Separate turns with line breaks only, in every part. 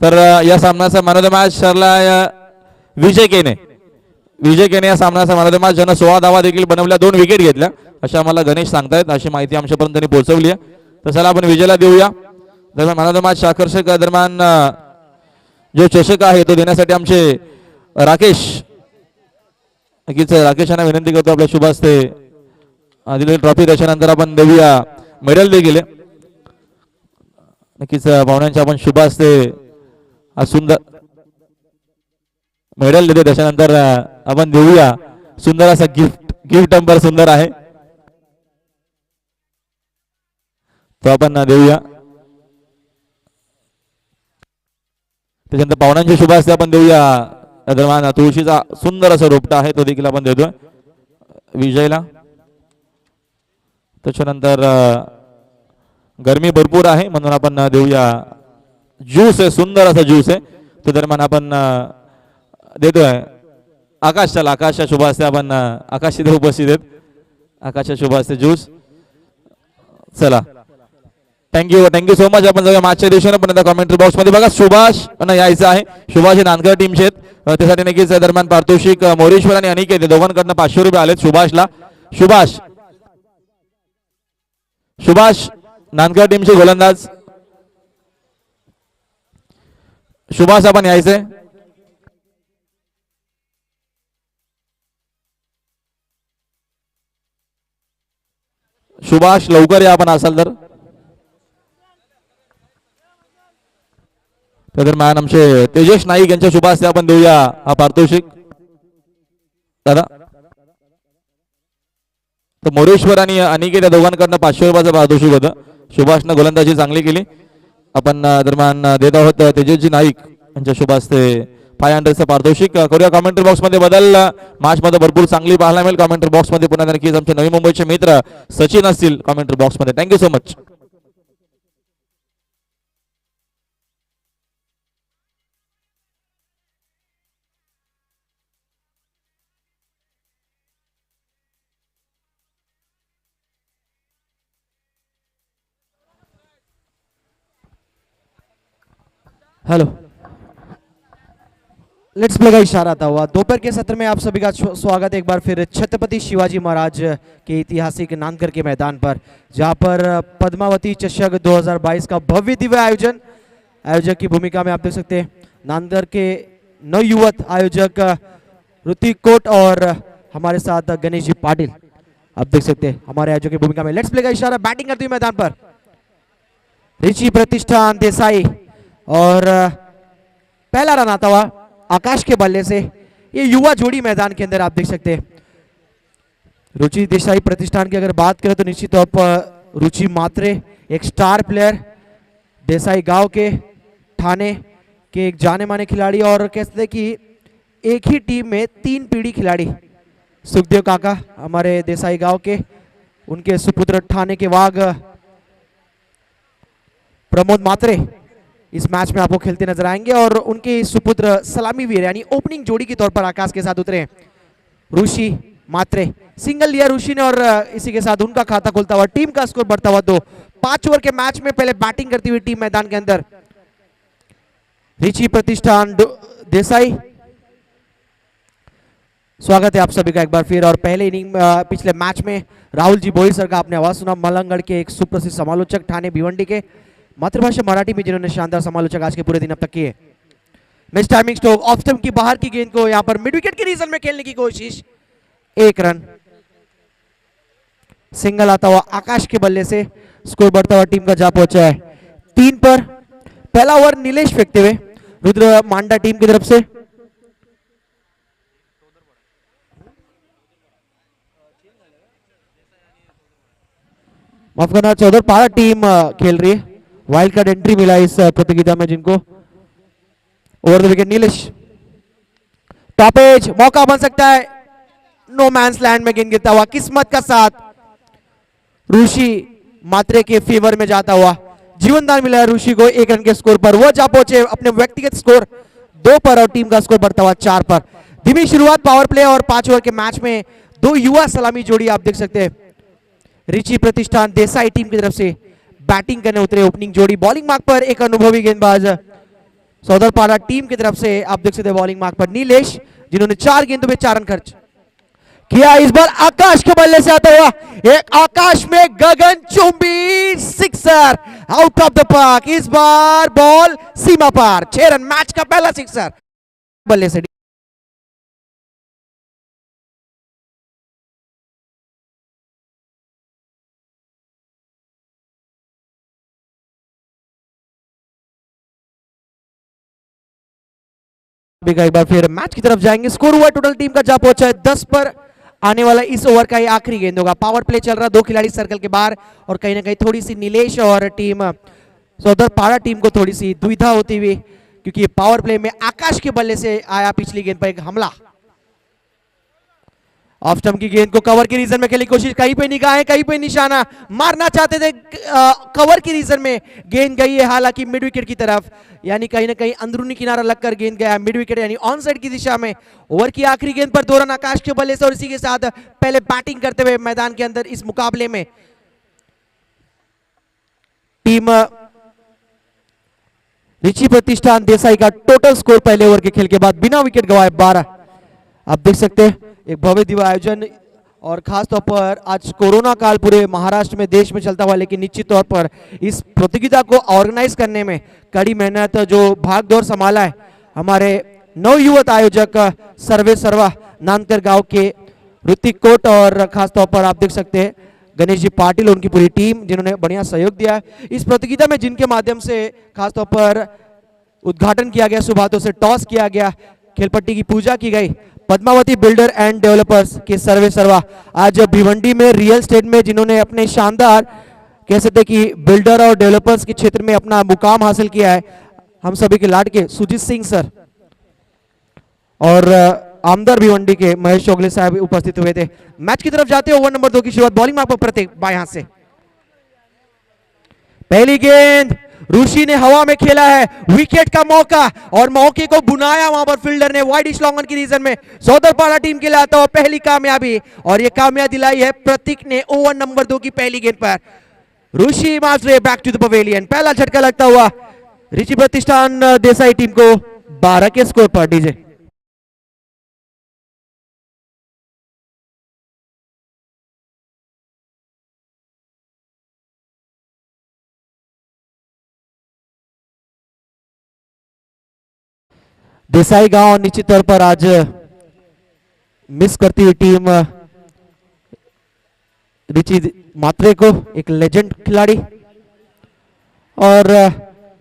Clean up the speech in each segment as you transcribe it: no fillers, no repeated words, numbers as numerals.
तर या सामन्याचा man of the match ठरला विजय केने. विजय केने या सामन्याचा मॅन ऑफ द मॅच, ज्यानं 16 धावा देखील बनवल्या, 2 विकेट घेतल्या, अशा मला गणेश सांगतायत. अशी माहिती आमच्यापर्यंत त्यांनी पोहोचवली आहे. तर चला आपण विजयला देऊया. दरम्यान मॅन ऑफ द मॅच आकर्षक दरम्यान जो चषक आहे तो देण्यासाठी आमचे राकेश, नक्कीच राकेश यांना विनंती करतो आपल्या शुभ हस्ते दिलेली ट्रॉफी त्याच्यानंतर आपण देऊया मेडल देखील. नक्कीच पाहुण्यांच्या आपण शुभ हस्ते हा सुंदर मेडल देतो. त्याच्यानंतर आपण देऊया सुंदर असा गिफ्ट नंबर सुंदर आहे तो आपण देऊया. त्याच्यानंतर पाहुण्यांच्या शुभ हस्ते आपण देऊया दरम्यान तुळशीचा सुंदर असा रोपटा आहे तो देखील आपण देतोय विजयला. त्याच्यानंतर गरमी भरपूर आहे म्हणून आपण देऊया ज्यूस आहे, सुंदर असा ज्यूस आहे तो दरम्यान आपण देतोय आकाशला. आकाशच्या शुभ हस्ते आपण आकाश इथे उपस्थित आहेत, आकाशच्या शुभ हस्ते ज्यूस. चला थँक्यू सो मच. आपण जाऊया मागच्या दिवशी पण आता कॉमेंट्री बॉक्स मध्ये बघा सुभाष पण यायचं आहे. सुभाष हे नांदकर टीमचे आहेत, त्यासाठी नक्कीच दरम्यान पारितोषिक मोरेश्वर आणि अनिकेत दोघांकडनं 500 रुपये आलेत सुभाषला. सुभाष नांदकर टीमचे गोलंदाज. सुभाष आपण यायचंय. सुभाष लवकर या आपण असाल तर. दरम्यान आमचे तेजस नाईक यांच्या शुभ हस्ते आपण देऊया हा पारितोषिक दादा. तर मोरेश्वर आणि अनिकेत या दोघांकडनं 500 रुपयाचं पारितोषिक होतं. सुभाषनं गोलंदाजी चांगली केली. आपण दरम्यान देत आहोत तेजसजी नाईक यांच्या शुभ हस्ते 500चं पारितोषिक. करूया कॉमेंट्री बॉक्स मध्ये बदल. मॅच मध्ये भरपूर चांगली पाहायला मिळेल कॉमेंट्री बॉक्स मध्ये. पुन्हा नक्कीच आमचे नवी मुंबईचे मित्र सचिन असतील कॉमेंट्री बॉक्स मध्ये. Thank you so much.
Hello, let's play का इशारा आता हुआ। दोपहर के सत्र में आप सभी का स्वागत एक बार फिर छत्रपति शिवाजी महाराज के ऐतिहासिक नांदगढ़ के मैदान पर, जहां पर पद्मावती चषक 2022 का भव्य दिव्य आयोजक की भूमिका में आप देख सकते हैं नांदगढ़ के नवयुवक आयोजक ऋतिक कोट और हमारे साथ गणेश जी पाटिल आप देख सकते हैं हमारे आयोजक की भूमिका में। लेट्स प्ले का इशारा, बैटिंग करते हुए मैदान पर ऋषि प्रतिष्ठान देसाई और पहला रन आता हुआ आकाश के बल्ले से। ये युवा जोड़ी मैदान के अंदर आप देख सकते हैं। रुचि देसाई प्रतिष्ठान की अगर बात करें तो निश्चित तौर पर रुचि मात्रे एक स्टार प्लेयर, देसाई गांव के ठाणे के एक जाने माने खिलाड़ी और कहते हैं कि एक ही टीम में 3 पीढ़ी खिलाड़ी। सुखदेव काका हमारे देसाई गांव के, उनके सुपुत्र ठाणे के वाघ प्रमोद मात्रे इस मैच में आपको खेलते नजर आएंगे और उनके सुपुत्र सलामी वीर यानी ओपनिंग जोड़ी के तौर पर आकाश के साथ उतरे ऋषि मात्रे। सिंगल लिया ऋषि ने और इसी के साथ उनका खाता खुलता हुआ, टीम का स्कोर बढ़ता हुआ 2। 5 ओवर के मैच में पहले बैटिंग करती हुई टीम मैदान के अंदर ऋषि प्रतिष्ठान देसाई। स्वागत है आप सभी का एक बार फिर। और पहले इनिंग पिछले मैच में राहुल जी बोई सर का आपने आवाज सुना, मलंगगढ़ के एक सुप्रसिद्ध समालोचक, ठाणे भिवंडी के, मातृभाषा मराठी में जिन्होंने शानदार समालोचक आज के पूरे दिन अब तक किए। Miss timing stroke, off stump की बाहर की गेंद को यहां पर मिड विकेट के रीजन में खेलने की कोशिश, 1 रन। सिंगल आता हुआ आकाश के बल्ले से, स्कोर बढ़ता हुआ टीम का जा पहुंचा है 3 पर। पहला ओवर नीलेश फेंकते हुए रुद्र मांडा टीम की तरफ से। माफ करना, 14 पारा टीम खेल रही है। वाइल्ड कार्ड एंट्री मिला इस प्रतियोगिता में जिनको। Over the wicket Nilesh, top edge, मौका बन सकता है। नो मैंस लैंड में गेंद गिरता हुआ किस्मत का साथ ऋषि मात्रे के फेवर में जाता हुआ जीवनदान मिला है ऋषि को 1 रन के स्कोर पर। वो जा पहुंचे अपने व्यक्तिगत स्कोर 2 पर और टीम का स्कोर बढ़ता हुआ 4 पर। धीमी शुरुआत पावर प्ले और 5 ओवर के मैच में 2 युवा सलामी जोड़ी आप देख सकते हैं। ऋषि प्रतिष्ठान देसाई टीम की तरफ से बैटिंग करने उतरे ओपनिंग जोड़ी। बॉलिंग मार्क पर एक अनुभवी गेंदबाज सौदरपाड़ा टीम की तरफ से आप देख सकते हैं बॉलिंग मार्क पर नीलेश, जिन्होंने 4 गेंदों में 4 रन खर्च किया। इस बार आकाश के बल्ले से आता हुआ एक आकाश में गगनचुंबी sixer out of the park. इस बार बॉल सीमा पार, 6 रन, मैच का पहला सिक्सर बल्ले से। एक बार फिर मैच की तरफ जाएंगे। स्कोर हुआ टोटल टीम का जहां पहुंचा है 10 पर। आने वाला इस ओवर का ये आखिरी गेंद होगा। पावर प्ले चल रहा, 2 खिलाड़ी सर्कल के बाहर और कहीं ना कहीं थोड़ी सी नीलेश और टीम सौदरपाड़ा टीम को थोड़ी सी दुविधा होती हुई, क्योंकि पावर प्ले में आकाश के बल्ले से आया पिछली गेंद पर एक हमला। ऑफ स्टंप की गेंद को कवर के रीजन में खेलने की कोशिश, कहीं पे निगाहें कहीं पे निशाना, मारना चाहते थे, कवर की रीजन में गेंद गई है हालांकि मिड विकेट की तरफ, यानी कहीं ना कहीं अंदरूनी किनारा लगकर गेंद गया मिड विकेट यानी ऑन साइड की दिशा में। ओवर की आखिरी गेंद पर 2 रन आकाश के बल्ले से और इसी के साथ पहले बैटिंग करते हुए मैदान के अंदर इस मुकाबले में टीम ऋषि प्रतिष्ठान देसाई का टोटल स्कोर पहले ओवर के खेल के बाद बिना विकेट गवाए 12। आप देख सकते हैं एक भव्य दिव्य आयोजन और खास तौर पर आज कोरोना काल पूरे महाराष्ट्र में देश में चलता हुआ, लेकिन निश्चित तौर पर इस प्रतियोगिता को ऑर्गेनाइज करने में कड़ी मेहनत जो भाग दौड़ संभाला है हमारे नवयुवक आयोजक सर्वे सर्वा नानकर गांव के ऋतिक कोट और खास तौर पर आप देख सकते हैं गणेश जी पाटिल, उनकी पूरी टीम जिन्होंने बढ़िया सहयोग दिया है इस प्रतियोगिता में, जिनके माध्यम से खासतौर पर उद्घाटन किया गया, सुबह से टॉस किया गया, खेलपट्टी की पूजा की गई। पद्मावती बिल्डर एंड डेवलपर्स के सर्वे सर्वा आज भिवंडी में रियल एस्टेट में जिन्होंने अपने शानदार कह सकते कि बिल्डर और डेवलपर्स के क्षेत्र में अपना मुकाम हासिल किया है, हम सभी के लाड के सुजीत सिंह सर और आमदार भिवंडी के महेश चौगले साहब उपस्थित हुए थे। मैच की तरफ जाते ओवर नंबर 2 की शुरुआत, बॉलिंग मार्क पर प्रत्येक बाएं हाथ से। पहली गेंद ऋषि ने हवा में खेला है, विकेट का मौका और मौके को बुनाया वहां पर फील्डर ने वाइड लॉन्गन की रीजन में। सौदरपाड़ा टीम के लिए आता हुआ पहली कामयाबी और ये कामयाबी दिलाई है प्रतीक ने ओवर नंबर 2 की पहली गेंद पर। Rishi master back to the pavilion, पहला झटका लगता हुआ ऋषि प्रतिष्ठान देसाई टीम को 12 के स्कोर पर। डीजे देसाई गांव निश्चित तौर पर आज मिस करती हुई टीम रिची मात्रे को, एक लेजेंड खिलाड़ी और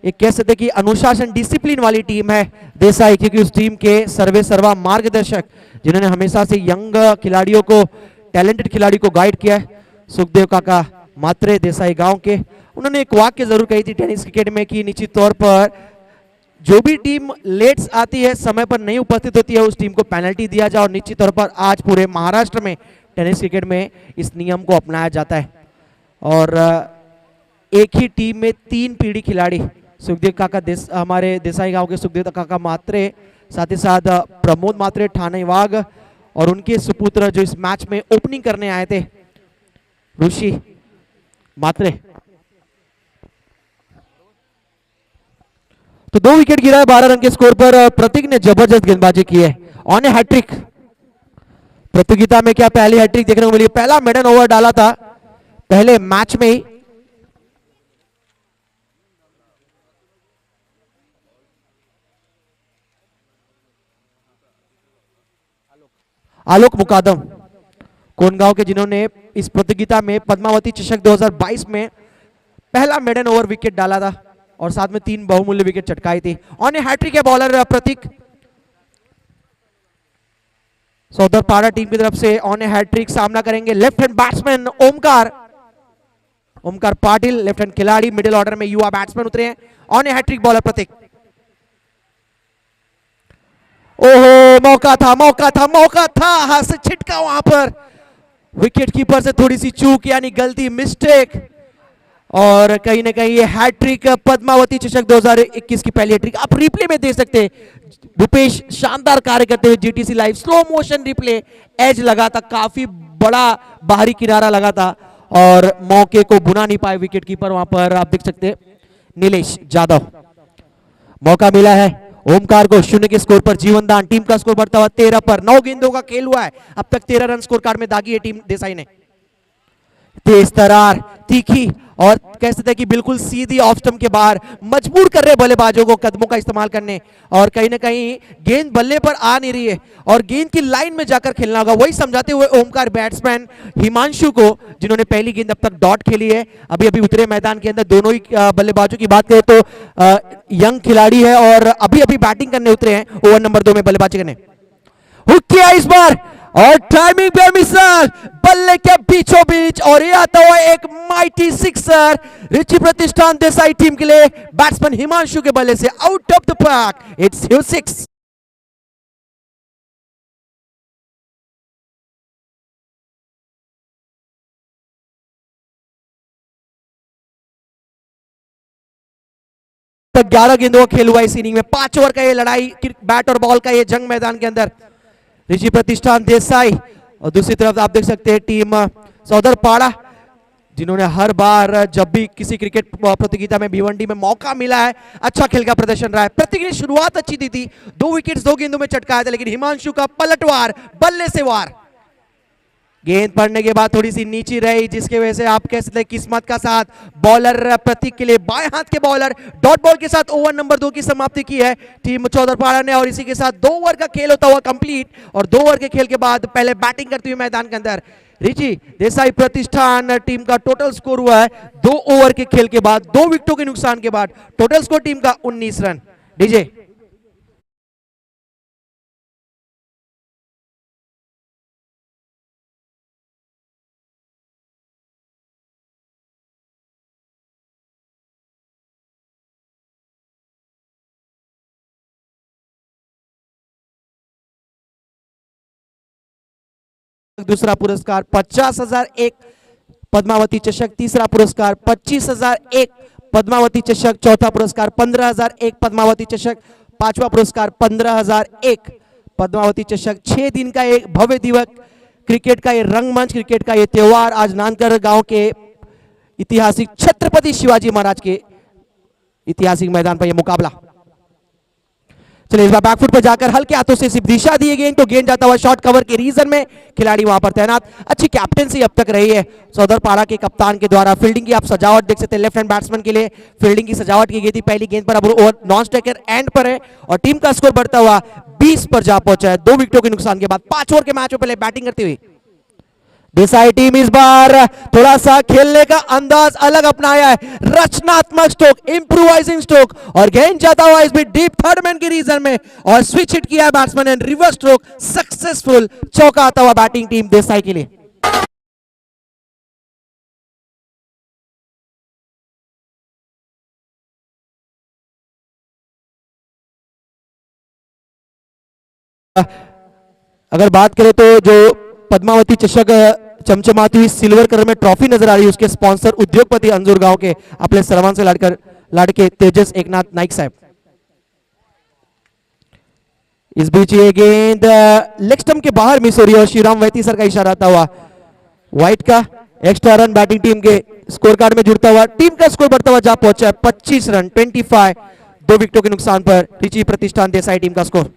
एक कह सकते कि अनुशासन डिसिप्लिन वाली टीम है देसाई, क्योंकि उस टीम के सर्वे सर्वा मार्गदर्शक जिन्होंने हमेशा से यंग खिलाड़ियों को, टैलेंटेड खिलाड़ी को गाइड किया है, सुखदेव काका मात्रे देसाई गांव के। उन्होंने एक वाक्य जरूर कही थी टेनिस क्रिकेट में कि निश्चित तौर पर जो भी टीम लेट्स आती है, समय पर नहीं उपस्थित होती है, उस टीम को पेनल्टी दिया जाए और निश्चित तौर पर आज पूरे महाराष्ट्र में टेनिस क्रिकेट में इस नियम को अपनाया जाता है। और एक ही टीम में 3 पीढ़ी खिलाड़ी, सुखदेव काका हमारे देसाई गांव के सुखदेव काका मात्रे, साथ ही साथ प्रमोद मात्रे ठाणे वाघ और उनके सुपुत्र जो इस मैच में ओपनिंग करने आए थे ऋषि मात्रे। तो 2 विकेट गिरा है 12 रन के स्कोर पर। प्रतीक ने जबरदस्त गेंदबाजी की है ऑन ए हैट्रिक। प्रतियोगिता में क्या पहली हैट्रिक देखने को मिली, पहला मेडन ओवर डाला था पहले मैच में ही। आलोक मुकादम कोनगांव के, जिन्होंने इस प्रतियोगिता में पद्मावती चषक 2022 में पहला मेडन ओवर विकेट डाला था और साथ में 3 बहुमूल्य विकेट चटकाई थी। ऑन ए हैट्रिक है बॉलर प्रतीक। सौदरपाड़ा टीम की तरफ से ऑन ए हैट्रिक सामना करेंगे left hand batsman Omkar Patil, left hand खिलाड़ी, मिडिल ऑर्डर में युवा बैट्समैन उतरे हैं। ऑन ए हैट्रिक बॉलर प्रतीक। ओहो, मौका था, हाथ से छिटका वहां पर, विकेट कीपर से थोड़ी सी चूक यानी गलती, मिस्टेक, और कहीं ना कहीं ये हैट्रिक पद्मावती चषक 2021 की पहली हैट्रिक आप रिप्ले में देख सकते हैं। भूपेश शानदार कार्य करते हुए GTC live slow motion replay, edge लगा था, काफी बड़ा बाहरी किनारा लगा था और मौके को बुना नहीं पाए विकेट कीपर, वहां पर आप देख सकते हैं नीलेश जाधव। मौका मिला है ओमकार को 0 के स्कोर पर जीवनदान। टीम का स्कोर बढ़ता हुआ 13 पर। 9 गेंदों का खेल हुआ है, अब तक 13 रन स्कोर कार्ड में दागी है टीम देसाई ने। तेज तरार, तीखी और कह सकते हैं कि बिल्कुल सीधी ऑफ स्टंप के बाहर मजबूर कर रहे बल्लेबाजों को कदमों का इस्तेमाल करने, और कहीं ना कहीं गेंद बल्ले पर आ नहीं रही है और गेंद की लाइन में जाकर खेलना होगा, वही समझाते हुए ओमकार बैट्समैन हिमांशु को, जिन्होंने पहली गेंद अब तक डॉट खेली है, अभी अभी उतरे मैदान के अंदर। दोनों ही बल्लेबाजों की बात करें तो यंग खिलाड़ी है और अभी अभी बैटिंग करने उतरे हैं, ओवर नंबर 2 में बल्लेबाजी करने। हुक किया इस बार और टाइमिंग बेमिसाल, बल्ले के बीचों बीच, और ये आता हुआ एक माइटी सिक्सर रिची प्रतिष्ठान देसाई टीम के लिए। बैट्समैन हिमांशु के बल्ले से out of the park, it's hit 6। तक 11 गेंदों का खेल हुआ इस इनिंग में। 5 ओवर का ये लड़ाई, बैट और बॉल का ये जंग मैदान के अंदर। ऋषि प्रतिष्ठान देसाई और दूसरी तरफ आप देख सकते हैं टीम सौदरपाड़ा, जिन्होंने हर बार जब भी किसी क्रिकेट प्रतियोगिता में भिवंडी में मौका मिला है अच्छा खेल का प्रदर्शन रहा है। प्रतियोगिता की शुरुआत अच्छी दी थी, 2 विकेट्स 2 गेंदों में चटकाया था, लेकिन हिमांशु का पलटवार, बल्ले से वार, गेंद पड़ने के बाद थोड़ी सी नीची रही, जिसके वजह से आप कह सकते हैं किस्मत का साथ। बॉलर प्रतीक के लिए, बाएं हाथ के बॉलर, डॉट बॉल के साथ ओवर नंबर 2 की समाप्ति की है टीम चौधरपाड़ा ने, और इसी के साथ 2 ओवर का खेल होता हुआ कंप्लीट। और 2 ओवर के खेल के बाद पहले बैटिंग करते हुए मैदान के अंदर रिची देसाई प्रतिष्ठान टीम का टोटल स्कोर हुआ है 2 ओवर के खेल के बाद, 2 विकेटों के नुकसान के बाद टोटल स्कोर टीम का 19 रन। डीजे दूसरा पुरस्कार 50,001 पद्मावती चषक, तीसरा पुरस्कार 25,001 पद्मावती चषक, चौथा पुरस्कार 15,001 पद्मावती चषक, पांचवा पुरस्कार 15,001 पद्मावती चषक। 6 दिन का एक भव्य दिवस, क्रिकेट का ये रंगमंच, क्रिकेट का ये त्योहार, आज नानकर गांव के ऐतिहासिक छत्रपति शिवाजी महाराज के ऐतिहासिक मैदान पर यह मुकाबला। चलिए इस बार बैकफुट पर जाकर हल्के हाथों से सिर्फ दिशा दी गेंद तो गेंद जाता हुआ शॉर्ट कवर के रीजन में, खिलाड़ी वहां पर तैनात। अच्छी कैप्टेंसी अब तक रही है सौदरपाड़ा के कप्तान के द्वारा। फील्डिंग की आप सजावट देख सकते हैं, लेफ्ट हैंड बैट्समैन के लिए फील्डिंग की सजावट की गई थी पहली गेंद पर, अब ओवर नॉन स्ट्राइकर एंड पर है और टीम का स्कोर बढ़ता हुआ 20 पर जा पहुंचा है 2 विकेटों के नुकसान के बाद। 5 ओवर के मैच में पहले बैटिंग करती हुई देसाई टीम इस बार थोड़ा सा खेलने का अंदाज अलग अपनाया है, रचनात्मक स्ट्रोक, इंप्रूवाइजिंग स्ट्रोक, और गेंद जाता हुआ इस बीच डीप थर्ड मैन के रीजन में और स्विच हिट किया है batsman and reverse stroke successful, चौका आता हुआ बैटिंग टीम देसाई के लिए। अगर बात करें तो जो पद्मावती चषक चमचमाती हुई सिल्वर कलर में ट्रॉफी नजर आ रही है, उसके स्पॉन्सर उद्योगपति अंजुर गांव के अपने सर्वान से लड़के तेजस एकनाथ नाइक साहब। इस बीच ये गेंद लेग स्टंप के बाहर मिस हो रही है और श्रीराम वैती सर का इशारा आता हुआ व्हाइट का एक्स्ट्रा रन बैटिंग टीम के स्कोर कार्ड में जुड़ता हुआ। टीम का स्कोर बढ़ता हुआ जा पहुंचा है 25 रन 25, 2 विकेटों के नुकसान पर रिची प्रतिष्ठान देसाई टीम का स्कोर।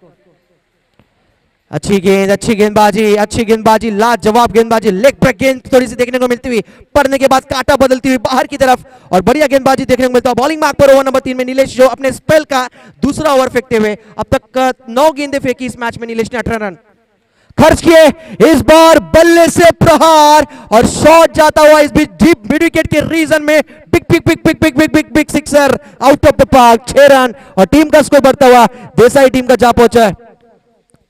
अच्छी गेंदबाजी, लाजवाब गेंदबाजी, लेग ब्रेक गेंद थोड़ी सी देखने को मिलती हुई, पड़ने के बाद कांटा बदलती हुई बाहर की तरफ और बढ़िया गेंदबाजी देखने को मिलता है। बॉलिंग मार्क पर ओवर नंबर 3 में नीलेश जो अपने स्पेल का दूसरा ओवर फेंकते हुए अब तक 9 गेंदें फेंकी इस मैच में नीलेश ने 18 रन खर्च किए। इस बार बल्ले से प्रहार और शॉट जाता हुआ इस बीच डीप मिड विकेट के रीजन में big sixer out of the park, 6 run और टीम का स्कोर बढ़ता हुआ देसाई टीम का जा पहुंचा है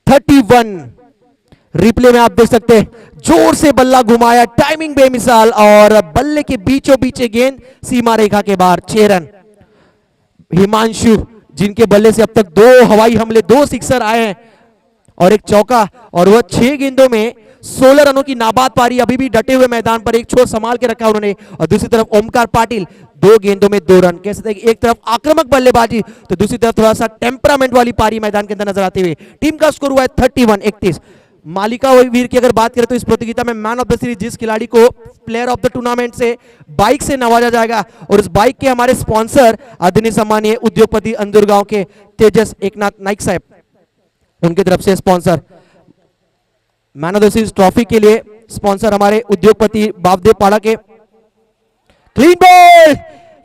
31। रिप्ले में आप देख सकते हैं जोर से बल्ला घुमाया, टाइमिंग बेमिसाल और बल्ले के बीचों बीच गेंद सीमा रेखा के बाहर, 6 रन। हिमांशु जिनके बल्ले से अब तक 2 हवाई हमले, 2 सिक्सर आए हैं और एक चौका, और वह 6 गेंदों में 16 रनों की नाबाद पारी, अभी भी डटे हुए मैदान पर एक छोर संभाल के रखा उन्होंने। और दूसरी तरफ ओमकार पाटिल 2 गेंदों में 2 रन, कह सकते हैं कि एक तरफ आक्रामक बल्लेबाजी तो दूसरी तरफ थोड़ा सा टेम्परामेंट वाली पारी मैदान के अंदर नजर आती हुई। टीम का स्कोर हुआ है 31-31। मालिका वीर की अगर बात करें तो इस प्रतियोगिता में मैन ऑफ द सीरीज जिस खिलाड़ी को प्लेयर ऑफ द टूर्नामेंट से बाइक से नवाजा जाएगा, और उस बाइक के हमारे स्पॉन्सर आदरणीय सम्मानीय उद्योगपति अंदुरगांव के तेजस एकनाथ नाइक साहब, उनकी तरफ से sponsor man of the series trophy के लिए स्पॉन्सर हमारे उद्योगपति बाबदेव पाड़ा के। क्लीन बॉल,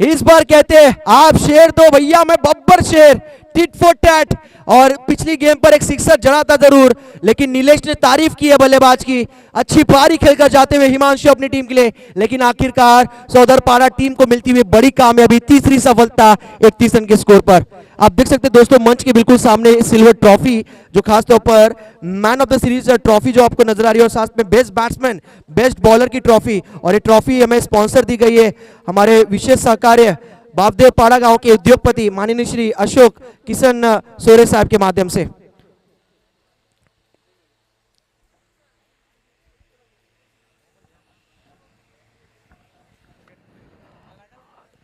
इस बार कहते हैं आप शेर तो भैया मैं बब्बर शेर, टिट फॉर टैट। और पिछली गेम पर एक सिक्सर जड़ा था जरूर, लेकिन नीलेश ने तारीफ की है बल्लेबाज की, अच्छी पारी खेलकर जाते हुए हिमांशु अपनी टीम के लिए, लेकिन आखिरकार सौदरपाड़ा टीम को मिलती हुई बड़ी कामयाबी, तीसरी सफलता 31 रन के स्कोर पर। आप देख सकते हैं दोस्तों मंच के बिल्कुल सामने सिल्वर ट्रॉफी जो खासतौर पर man of the series trophy जो आपको नजर आ रही है, और साथ में बेस्ट बैट्समैन बेस्ट बॉलर की ट्रॉफी, और ये ट्रॉफी हमें स्पॉन्सर दी गई है हमारे विशेष सहकार्य बाबदेव पाड़ा गांव के उद्योगपति माननीय श्री अशोक किशन सोरे साहब के माध्यम से।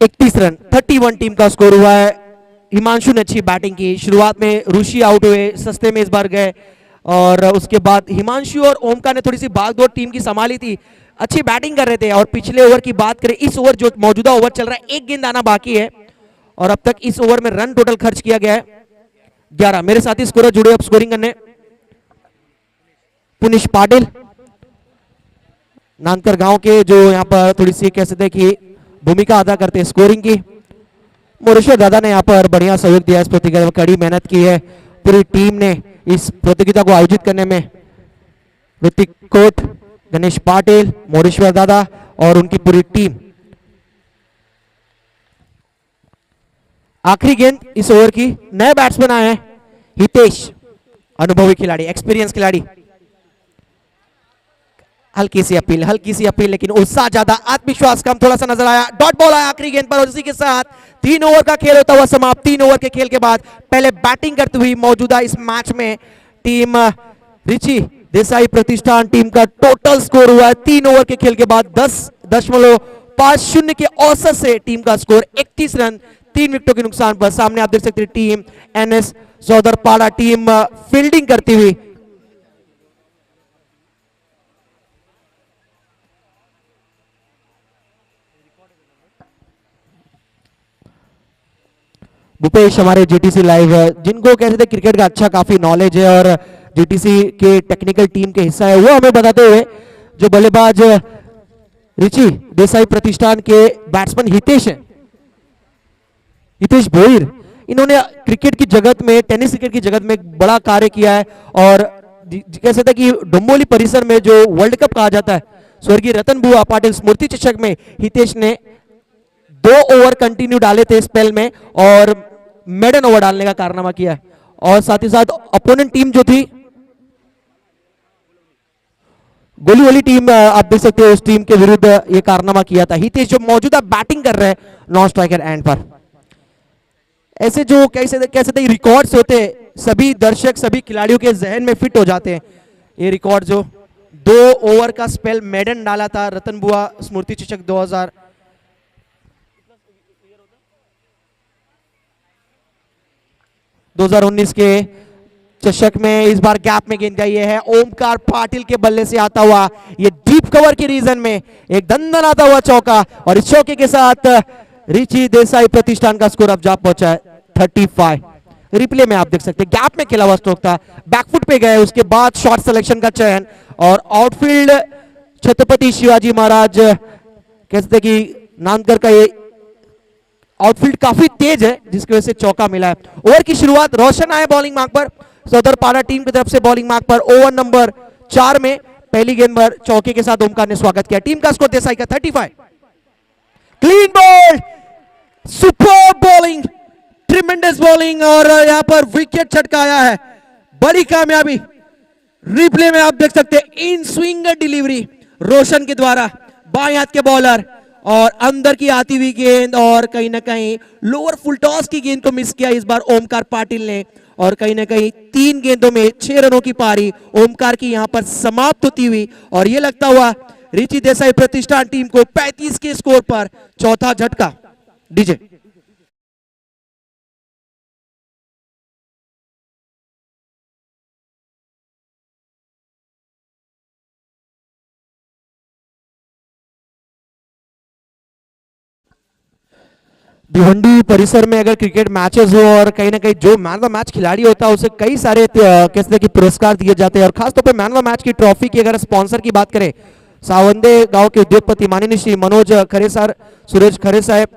इकतीस रन 31 टीम का स्कोर हुआ है। हिमांशु ने अच्छी बैटिंग की, शुरुआत में ऋषि आउट हुए, सस्ते में इस बार गए, और उसके बाद हिमांशु और ओमकार ने थोड़ी सी भागदौड़ टीम की संभाली थी, अच्छी बैटिंग कर रहे थे। और पिछले ओवर की बात करें, इस ओवर जो मौजूदा ओवर चल रहा है, एक गेंद आना बाकी है, और अब तक इस ओवर में रन टोटल खर्च किया गया है 11। मेरे साथी स्कोरर जुड़े अब स्कोरिंग करने, पुनिश पाटिल नानकर गांव के, जो यहाँ पर थोड़ी सी कह सकते हैं कि भूमिका अदा करते हैं स्कोरिंग की। मोरेश्वर दादा ने यहाँ पर बढ़िया सहयोग दिया, इस प्रतियोगिता में कड़ी मेहनत की है पूरी टीम ने इस प्रतियोगिता को आयोजित करने में। ऋतिक कोट, गणेश पाटिल, मोरेश्वर दादा और उनकी पूरी टीम। आखिरी गेंद इस ओवर की, नए बैट्समैन आए हैं हितेश, अनुभवी खिलाड़ी, एक्सपीरियंस खिलाड़ी। हल्की सी अपील, लेकिन उत्साह ज्यादा, आत्मविश्वास कम थोड़ा सा नजर आया। डॉट बॉल आया आखिरी गेंद पर, और इसी के साथ 3 ओवर का खेल होता हुआ समाप्त। 3 ओवर के खेल के बाद पहले बैटिंग करती हुई मौजूदा इस मैच में टीम रिची देसाई प्रतिष्ठान टीम का टोटल स्कोर हुआ है 3 ओवर के खेल के बाद 10.50 के औसत से टीम का स्कोर 31 रन 3 विकेटों के नुकसान पर। सामने आप देख सकते हैं टीम एनएस सौदरपाड़ा टीम फील्डिंग करती हुई। भूपेश हमारे जीटीसी लाइव, जिनको कहते थे क्रिकेट का अच्छा काफी नॉलेज है और जीटीसी के टेक्निकल टीम के हिस्सा है, वो हमें बताते हुए जो बल्लेबाज रिची देसाई प्रतिष्ठान के बैट्समैन हितेश है, हितेश भोईर, इन्होंने क्रिकेट की जगत में, टेनिस क्रिकेट की जगत में एक बड़ा कार्य किया है। और कह सकते हैं कि डोंबोली परिसर में जो वर्ल्ड कप कहा जाता है, स्वर्गीय रतन बुआ पाटिल स्मृति चषक में हितेश ने 2 ओवर कंटिन्यू डाले थे स्पेल में, और मेडन ओवर डालने का कारनामा किया है। और साथ ही साथ अपोनेंट टीम जो थी गोली वाली टीम, आप देख सकते हो उस टीम के विरुद्ध ये कारनामा किया था हितेश, जो मौजूदा बैटिंग कर रहे हैं नॉन स्ट्राइकर एंड पर। ऐसे जो कैसे रिकॉर्ड्स होते सभी दर्शक सभी खिलाड़ियों के जहन में फिट हो जाते हैं। ये रिकॉर्ड जो 2 ओवर का स्पेल मेडन डाला था रतन बुआ स्मृति चषक 2019 के चषक में। इस बार गैप में गेंद गई है, ओमकार पाटिल के बल्ले से आता हुआ ये डीप कवर के रीजन में एक दंदन आता हुआ चौका, और इस चौके के साथ रिची देसाई प्रतिष्ठान का स्कोर अब जा पहुंचा है 35। रिप्ले में आप देख सकते हैं गैप में खेला हुआ स्ट्रोक था, बैकफुट पे गए, उसके बाद शॉट सिलेक्शन का चयन, और आउटफील्ड छत्रपति शिवाजी महाराज कहते कि नानकर का ये आउटफील्ड काफी तेज है, जिसकी वजह से चौका मिला है। ओवर की शुरुआत रोशन आए बॉलिंग मार्क पर, सौदरपाड़ा टीम की तरफ से बॉलिंग मार्क पर ओवर नंबर 4 में पहली गेंद पर चौके के साथ ओमकार ने स्वागत किया। टीम का स्कोर देसाई का 35। Clean ball, super bowling, tremendous bowling, और यहां पर विकेट छटकाया है, बड़ी कामयाबी। रिप्ले में आप देख सकते हैं इन स्विंग डिलीवरी रोशन के द्वारा, बाएं हाथ के बॉलर, और अंदर की आती हुई गेंद, और कहीं ना कहीं लोअर फुल टॉस की गेंद को मिस किया इस बार ओमकार पाटिल ने, और कहीं ना कहीं 3 गेंदों में 6 रनों की पारी ओमकार की यहां पर समाप्त होती हुई, और यह लगता हुआ रिची देसाई प्रतिष्ठान टीम को 35 के स्कोर पर चौथा झटका। डीजे भिवंडी परिसर में अगर क्रिकेट मैचेस हो और कहीं ना कहीं जो मैन ऑफ द मैच खिलाड़ी होता है उसे कई सारे कहते हैं कि पुरस्कार दिए जाते हैं, और खासतौर पे मैन ऑफ द मैच की ट्रॉफी की अगर स्पॉन्सर की बात करें, सावंदे गांव के उद्योगपति माननीय श्री मनोज खरे सर, सुरेश खरे साहब,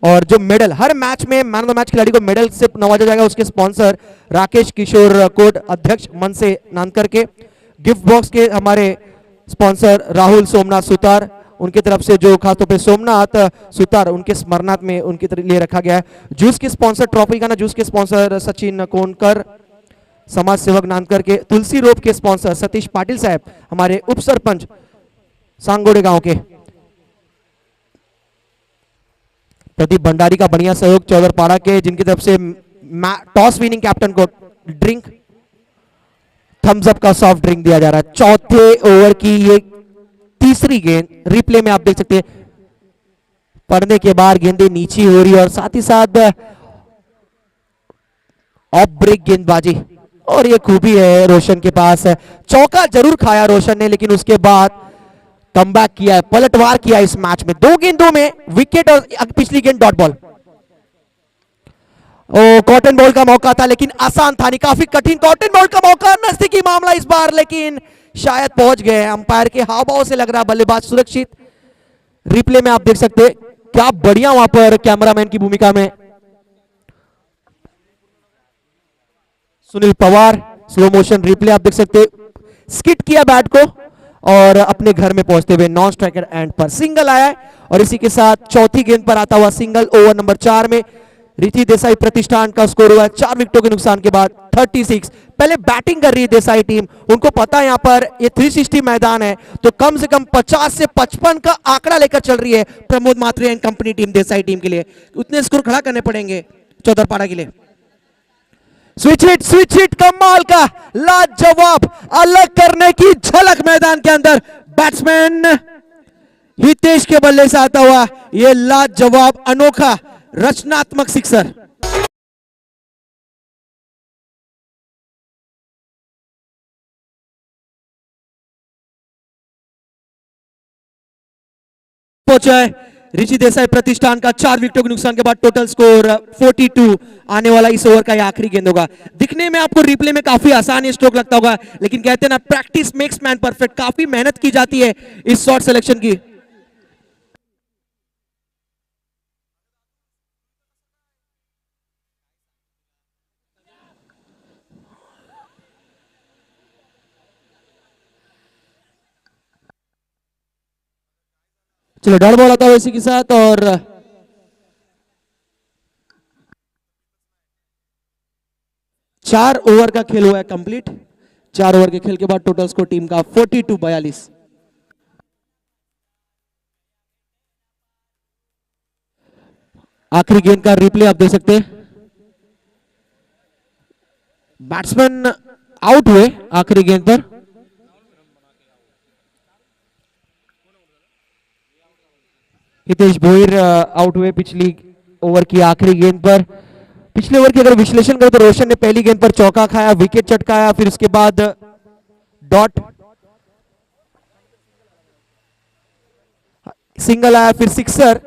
और जो मेडल हर मैच में मैन ऑफ द मैच खिलाड़ी को मेडल से नवाजा जाएगा, उसके स्पॉन्सर राकेश किशोर कोट, अध्यक्ष मन से नानकर के। गिफ्ट बॉक्स के हमारे स्पॉन्सर राहुल सोमनाथ सुतार, उनकी तरफ से जो खासतौर पे सोमनाथ सुतार उनके स्मरणार्थ में उनके लिए रखा गया है। जूस के स्पॉन्सर ट्रॉफी का ना, जूस के स्पॉन्सर सचिन कोनकर, समाज सेवक नानकर के। तुलसी रोप के स्पॉन्सर सतीश पाटिल साहब, हमारे उप सरपंच सांगोड़े गांव के। प्रदीप भंडारी का बढ़िया सहयोग चौधरपाड़ा के, जिनकी तरफ से टॉस विनिंग कैप्टन को ड्रिंक थम्स अप का सॉफ्ट ड्रिंक दिया जा रहा है। चौथे ओवर की ये तीसरी गेंद, रिप्ले में आप देख सकते हैं पड़ने के बाद गेंदें नीची हो रही है, और साथ ही साथ ऑफ ब्रेक गेंदबाजी, और ये खूबी है रोशन के पास। चौका जरूर खाया रोशन ने, लेकिन उसके बाद कमबैक किया है, पलटवार किया इस मैच में। 2 गेंदों में विकेट और पिछली गेंद डॉट बॉल। ओ कॉटन बॉल का मौका था, लेकिन आसान था नहीं, काफी कठिन कॉटन बॉल का मौका, नजदीकी मामला इस बार, लेकिन शायद पहुंच गए। अंपायर के हाव भाव से लग रहा बल्लेबाज सुरक्षित। रिप्ले में आप देख सकते हैं क्या बढ़िया वहां पर कैमरामैन की भूमिका में Sunil Pawar, slow motion replay आप देख सकते हैं, स्किट किया बैट को और अपने घर में पहुंचते हुए नॉन स्ट्राइकर एंड पर सिंगल आया है। और इसी के साथ चौथी गेंद पर आता हुआ सिंगल ओवर नंबर 4 में रीति देसाई प्रतिष्ठान का स्कोर हुआ है 4 विकेटों के नुकसान के बाद 36। पहले बैटिंग कर रही है देसाई टीम, उनको पता है यहाँ पर ये 360 मैदान है, तो कम से कम 50 से 55 का आंकड़ा लेकर चल रही है Pramod Matre and company team Desai team के लिए। उतने स्कोर खड़ा करने पड़ेंगे चौधरपाड़ा के लिए। स्विच हिट कमाल का लाजवाब, अलग करने की झलक मैदान के अंदर, बैट्समैन हितेश के बल्ले से आता हुआ यह लाजवाब अनोखा रचनात्मक सिक्सर। पहुंचा है ऋषि देसाई प्रतिष्ठान का 4 विकेटों के नुकसान के बाद टोटल स्कोर 42। आने वाला इस ओवर का यह आखिरी गेंद होगा। दिखने में आपको रिप्ले में काफी आसान ये स्ट्रोक लगता होगा, लेकिन कहते हैं ना प्रैक्टिस मेक्स मैन परफेक्ट, काफी मेहनत की जाती है इस शॉट सिलेक्शन की। चलो डॉट बॉल आता है इसी के साथ, और 4 ओवर का खेल हुआ है कंप्लीट। 4 ओवर के खेल के बाद टोटल स्कोर टीम का 42-42। आखिरी गेंद का रिप्ले आप देख सकते हैं, बैट्समैन आउट हुए आखिरी गेंद पर। हितेश भोईर आउट हुए पिछली ओवर की आखिरी गेंद पर। पिछले ओवर की अगर विश्लेषण करें तो रोशन ने पहली गेंद पर चौका खाया, विकेट चटकाया, फिर उसके बाद डॉट सिंगल आया, फिर सिक्सर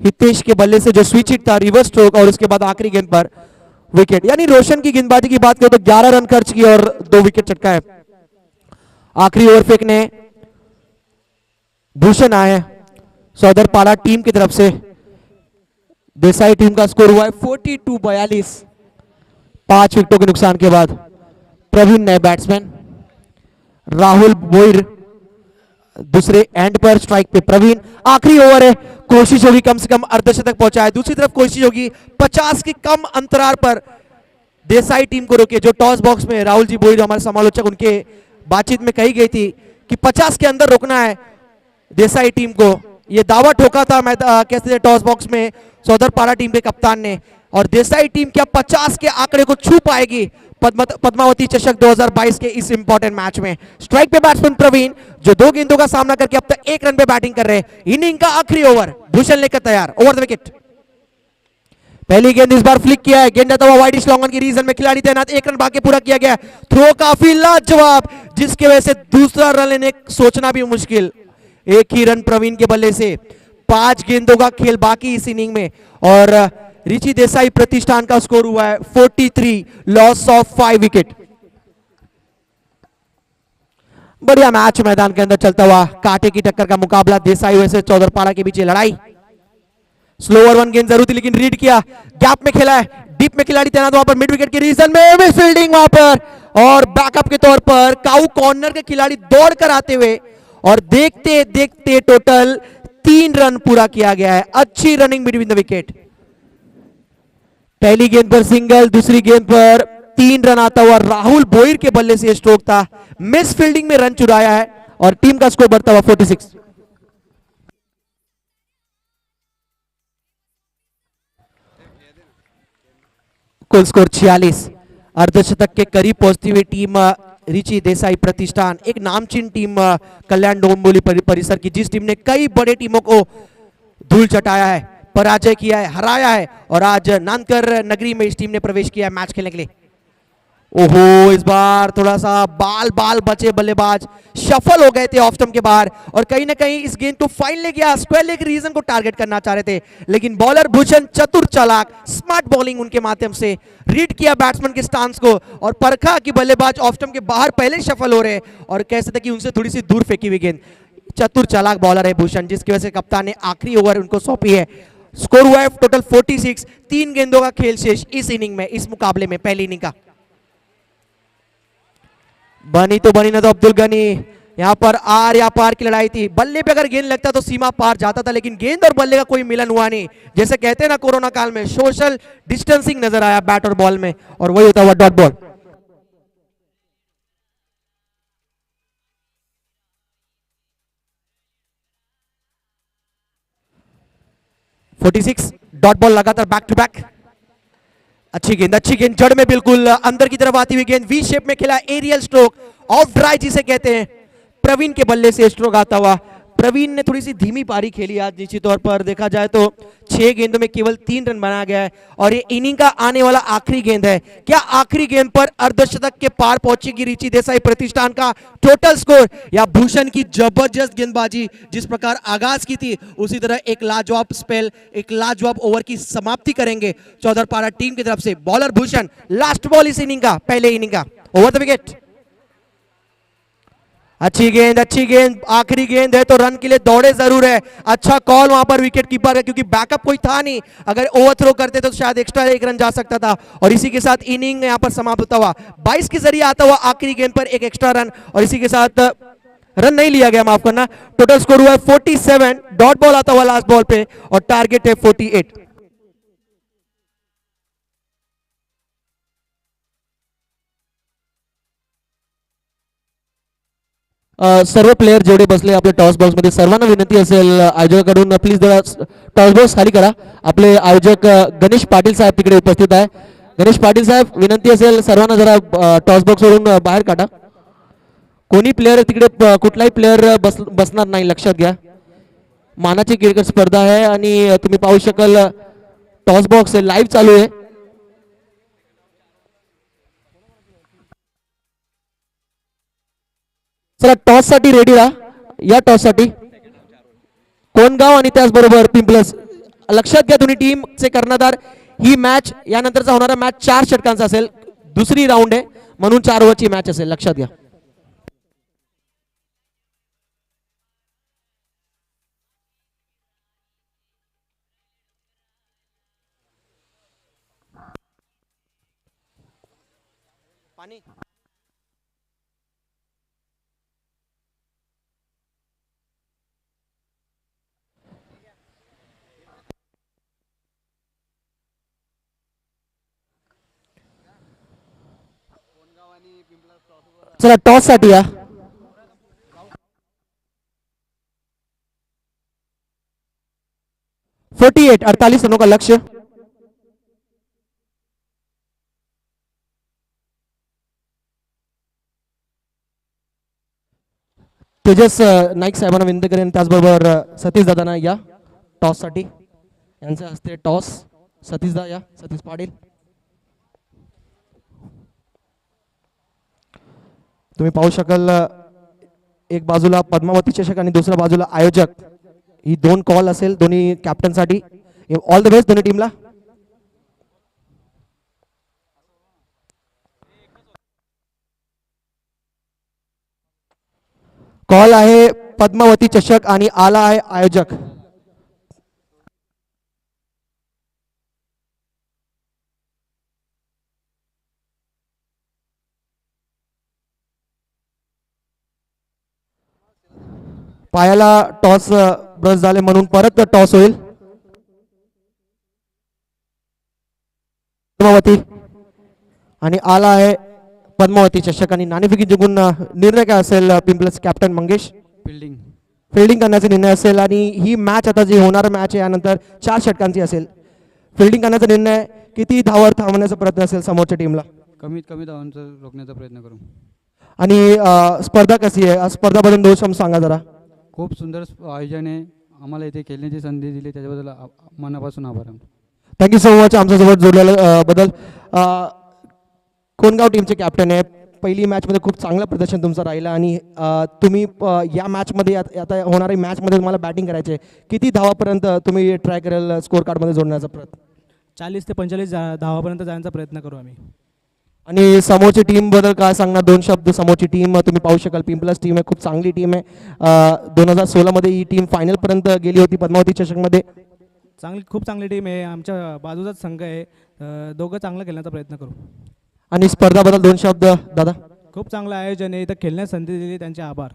हितेश के बल्ले से जो स्विच हिट था रिवर्स स्ट्रोक, और उसके बाद आखिरी गेंद पर विकेट। यानी रोशन की गेंदबाजी की बात करें तो 11 रन खर्च किए और 2 विकेट चटकाए। आखिरी ओवर फेंकने भूषण आए चौधरपाड़ा टीम की तरफ से। देसाई टीम का स्कोर हुआ है 42-42। 5 विकेटों के नुकसान के बाद प्रवीण नए बैट्समैन, राहुल बोईर दूसरे एंड पर, स्ट्राइक पे प्रवीण। आखिरी ओवर है, कोशिश होगी कम से कम अर्धशतक पहुंचाए। दूसरी तरफ कोशिश होगी 50 के कम अंतराल पर देसाई टीम को रोके। जो टॉस बॉक्स में राहुल जी बोईर हमारे समालोचक, उनके बातचीत में कही गई थी कि 50 के अंदर रोकना है देसाई टीम को। ये दावा ठोका था मैं कहते थे टॉस बॉक्स में चौधरपाड़ा टीम के कप्तान ने। और देसाई टीम क्या 50 के आंकड़े को छू पाएगी पद्मावती चषक 2022 के इस इंपॉर्टेंट मैच में? स्ट्राइक पे बैट्समैन प्रवीण, जो 2 गेंदों का सामना करके अब तक 1 रन पे बैटिंग कर रहे हैं। इनिंग का आखिरी ओवर भूषण लेकर तैयार, ओवर द विकेट। पहली गेंद इस बार फ्लिक किया है, गेंद आता हुआ वाइडिश लॉन्ग ऑन की रीजन में, खिलाड़ी तैनात, 1 रन बाकी पूरा किया गया। थ्रो काफी लाजवाब, जिसकी वजह से दूसरा रन लेने सोचना भी मुश्किल। 1 ही रन प्रवीण के बल्ले से। 5 गेंदों का खेल बाकी इस इनिंग में, और रिची देसाई प्रतिष्ठान का स्कोर हुआ है 43, लॉस ऑफ 5 विकेट। बढ़िया मैच मैदान के अंदर चलता हुआ, कांटे की टक्कर का मुकाबला, देसाई वैसे चौधरपाड़ा के बीच ये लड़ाई। स्लो ओवर 1 गेंद जरूर थी लेकिन रीड किया, गैप में खेला है, डीप में खिलाड़ी तैनात वहां पर मिड विकेट के रीजन में, मिस फील्डिंग वहां पर, और बैकअप के तौर पर काउ कॉर्नर के खिलाड़ी दौड़ कर आते हुए, और देखते देखते टोटल 3 रन पूरा किया गया है। अच्छी रनिंग बिटवीन द विकेट। पहली गेंद पर सिंगल, दूसरी गेंद पर 3 रन आता हुआ राहुल बोईर के बल्ले से स्ट्रोक था, मिस फील्डिंग में रन चुराया है और टीम का स्कोर बढ़ता हुआ 46। कुल स्कोर 46। अर्धशतक के करीब पहुंचती हुई टीम रिची देसाई प्रतिष्ठान, एक नामचीन टीम कल्याण डोंबिवली परिसर की, जिस टीम ने कई बड़े टीमों को धूल चटाया है, पराजय किया है, हराया है, और आज नानकर नगरी में इस टीम ने प्रवेश किया है मैच खेलने के लिए। ओहो, इस बार थोड़ा सा बाल बचे बल्लेबाज, शफल हो गए थे ऑफ स्टंप के बाहर, और कहीं ना कहीं इस गेंद को फाइन ले गया, स्क्वायर लेग रीजन को टारगेट करना चाह रहे थे, लेकिन बॉलर भूषण चतुर चालाक, स्मार्ट बॉलिंग उनके माध्यम से रीड किया बैट्समैन के स्टांस को, और परखा कि बल्लेबाज ऑफ स्टंप के बाहर पहले शफल हो रहे, और कह सकते कि उनसे थोड़ी सी दूर फेंकी हुई गेंद। चतुर चालाक बॉलर है भूषण, जिसकी वजह से कप्तान ने आखिरी ओवर उनको सौंपी है। स्कोर हुआ है टोटल 46, 3 गेंदों का खेल शेष इस इनिंग में, इस मुकाबले में, पहली इनिंग का। बनी तो बनी ना तो अब्दुल गनी, यहां पर आर या पार की लड़ाई थी, बल्ले पे अगर गेंद लगता तो सीमा पार जाता था, लेकिन गेंद और बल्ले का कोई मिलन हुआ नहीं। जैसे कहते हैं ना कोरोना काल में, सोशल डिस्टेंसिंग नजर आया बैट और बॉल में, और वही होता हुआ डॉट बॉल। डॉट बॉल लगातार बैक टू बैक। अच्छी गेंद जड़ में बिल्कुल अंदर की तरफ आती हुई गेंद, वी शेप में खेला, एरियल स्ट्रोक, ऑफ ड्राई जिसे कहते हैं, प्रवीण के बल्ले से स्ट्रोक आता हुआ। प्रवीण ने थोड़ी सी धीमी पारी खेली आज, निश्चित तौर पर देखा जाए तो 6 गेंदों में केवल 3 रन बनाया गया है, और ये इनिंग का आने वाला आखिरी गेंद है। क्या आखिरी गेंद पर अर्धशतक के पार पहुंचेगी रिची देसाई प्रतिष्ठान का टोटल स्कोर, या भूषण की जबरदस्त गेंदबाजी जिस प्रकार आगाज की थी, उसी तरह एक लाजवाब स्पेल, एक लाजवाब ओवर की समाप्ति करेंगे चौधरपाड़ा टीम की तरफ से। बॉलर भूषण, लास्ट बॉल इस इनिंग का, पहले इनिंग का, ओवर द विकेट। अच्छी गेंद, आखिरी गेंद है तो रन के लिए दौड़े जरूर है। अच्छा कॉल वहां पर विकेट कीपर का, क्योंकि बैकअप कोई था नहीं, अगर ओवर थ्रो करते तो शायद एक्स्ट्रा 1 रन जा सकता था, और इसी के साथ इनिंग यहां पर समाप्त होता हुआ। 22 के जरिए आता हुआ आखिरी गेंद पर एक एक्स्ट्रा रन, और इसी के साथ रन नहीं लिया गया, माफ करना। टोटल स्कोर हुआ है 47, डॉट बॉल आता हुआ लास्ट बॉल पे, और टारगेट है 48।
सर्व प्लेयर जेवढे बसले आपल्या टॉस बॉक्स मध्ये, सर्वांना विनंती असेल आयोजकाकडून प्लीज जरा टॉस बॉक्स खाली करा। आपले आयोजक गणेश पाटील साहेब तिकडे उपस्थित आहे। गणेश पाटील साहेब, विनंती असेल सर्वांना जरा टॉस बॉक्स वरून बाहेर काढा। कोणी प्लेयर तिकडे कुठलाही प्लेयर बसणार नाही, लक्षात घ्या। मानाची क्रिकेट स्पर्धा आहे आणि तुम्ही पाहू शकाल टॉस बॉक्स लाईव्ह चालू आहे। चला टॉस साठी रेडी राहा, या टॉस साठी कोणगाव आणि त्याचबरोबर पिंपलस, लक्षात घ्या दोन्ही टीमचे कर्णधार। ही मॅच यानंतरचा होणारा मॅच 4 षटकांचा असेल, दुसरी राऊंड आहे म्हणून 4 ओव्हरची मॅच असेल, लक्षात घ्या।
पाणी
चला टॉस साठी या। 48 रनों का लक्ष्य। तेजस नाईक साहेबांना विनंती करेन, त्याचबरोबर सतीश दादांना या टॉस साठी, यांच्या हस्ते टॉस। सतीश दा या, सतीश पाटील।
तुम्ही पाहू शकाल एक बाजूला पद्मावती चषक आणि दुसऱ्या बाजूला आयोजक, ही 2 कॉल असेल दोन्ही कॅप्टनसाठी। ऑल द बेस्ट दोन्ही टीमला. कॉल आहे पद्मावती चषक आणि आला आहे आयोजक. पायाला टॉस ब्रश झाले म्हणून परत टॉस होईल. पद्मावती आणि आला आहे पद्मावती चषक आणि नाणेफेकी जिंकून निर्णय काय असेल पिंपल्स कॅप्टन मंगेश? फिल्डिंग करण्याचा निर्णय असेल आणि ही मॅच आता जी होणार मॅच आहे यानंतर 4 षटकांची असेल. फिल्डिंग करण्याचा निर्णय, किती धावावर थांबवण्याचा प्रयत्न असेल समोरच्या टीमला?
कमीत कमी धावांचा रोखण्याचा प्रयत्न करू.
आणि स्पर्धा कशी आहे? स्पर्धाबद्दल 2 शब्द सांगा जरा.
खूप सुंदर आयोजन आहे. आम्हाला इथे खेळण्याची संधी दिली त्याच्याबद्दल मनापासून आभार.
थँक्यू सो मच आमच्यासोबत जोडल्या बद्दल. कोणगाव टीमचे कॅप्टन आहे. पहिली मॅचमध्ये खूप चांगलं प्रदर्शन तुमचं राहिलं आणि तुम्ही या मॅचमध्ये आता होणाऱ्या मॅचमध्ये तुम्हाला बॅटिंग करायची आहे. किती धावापर्यंत तुम्ही ट्राय करेल स्कोर कार्डमध्ये जोडण्याचा प्रयत्न?
40 ते 45 धावापर्यंत जाण्याचा प्रयत्न करू आम्ही.
आणि समोरची टीम बद्दल काय सांगणार? 2 शब्द. समोरची टीम तुम्ही पाहू शकाल पिंपल्स टीम आहे, खूप चांगली टीम आहे. 2016 मध्ये ही टीम फायनलपर्यंत गेली होती पद्मावती चषकमध्ये.
खूप चांगली टीम आहे. आमच्या बाजूचाच संघ आहे. दोघं चांगलं खेळण्याचा प्रयत्न करू.
आणि स्पर्धाबद्दल 2 शब्द दादा.
खूप चांगलं आयोजन आहे. इथं खेळण्यास संधी दिली त्यांचे आभार.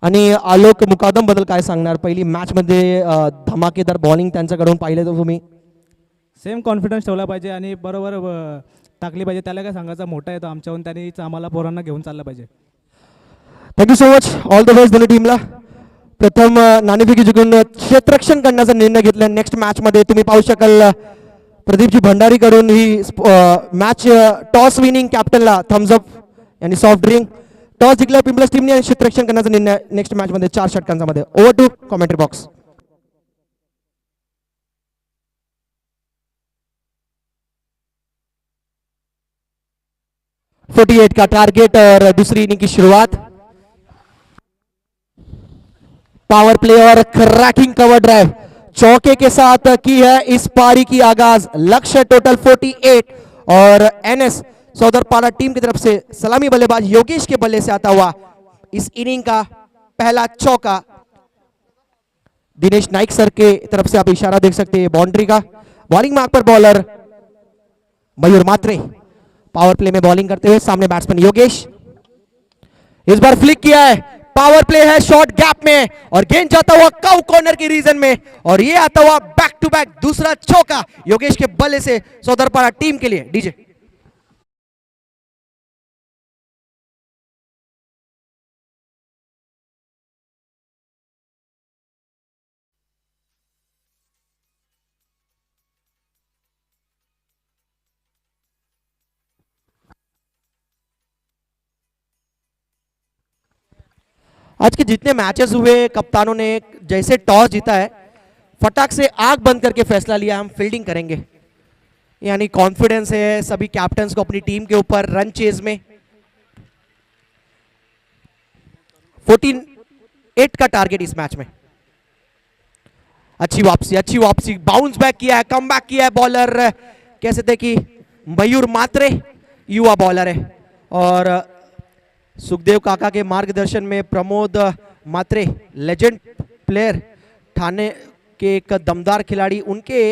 आणि आलोक मुकादम बद्दल काय सांगणार? पहिली मॅचमध्ये धमाकेदार बॉलिंग त्यांच्याकडून पाहिलं तर तुम्ही?
सेम कॉन्फिडन्स ठेवला पाहिजे आणि बरोबर टाकली पाहिजे. त्याला काय सांगायचं, मोठा येतो आमच्याहून, त्यांनीच आम्हाला पोरांना घेऊन चाललं पाहिजे.
Thank you so much. All the best दोन्ही टीमला. प्रथम नाणेफेकी जिंकून क्षेत्ररक्षण करण्याचा निर्णय घेतला. नेक्स्ट मॅचमध्ये तुम्ही पाहू शकाल प्रदीपजी भंडारीकडून ही मॅच टॉस विनिंग कॅप्टनला थम्स अप आणि सॉफ्ट ड्रिंक. टॉस जिंकला पिंपल्स टीमने आणि क्षेत्ररक्षण करण्याचा निर्णय नेक्स्ट मॅचमध्ये 4 षटकांचा मध्ये. Over to commentary box. $48 का टारगेट और दूसरी इनिंग की शुरुआत. पावर प्ले और क्रैकिंग कवर ड्राइव चौके के साथ की है इस पारी की आगाज. लक्ष्य टोटल 48 और एनएस सौदरपाड़ा टीम की तरफ से सलामी बल्लेबाज योगेश के बल्ले से आता हुआ इस इनिंग का पहला चौका. दिनेश नाइक सर के तरफ से आप इशारा देख सकते हैं बाउंड्री का. बॉलिंग मार्क पर बॉलर मयूर मात्रे. पावर प्ले में बॉलिंग करते हुए सामने बैट्समैन योगेश. इस बार फ्लिक किया है. पावर प्ले है शॉर्ट गैप में और गेंद जाता हुआ काउ कॉर्नर की रीजन में और ये आता हुआ बैक टू बैक दूसरा चौका योगेश के बल्ले से सौदरपाड़ा टीम के लिए. डीजे आज के जितने मैचेस हुए कप्तानों ने जैसे टॉस जीता है फटाक से आंख बंद करके फैसला लिया हम फील्डिंग करेंगे. यानी कॉन्फिडेंस है सभी कैप्टन्स को अपनी टीम के ऊपर रन चेज में. 48 का टारगेट इस मैच में. अच्छी वापसी बाउंस बैक किया है, कम बैक किया है बॉलर. कह सकते कि मयूर मात्रे युवा बॉलर है और सुखदेव काका के मार्गदर्शन में प्रमोद मात्रे लेजेंड प्लेयर ठाणे के एक दमदार खिलाड़ी, उनके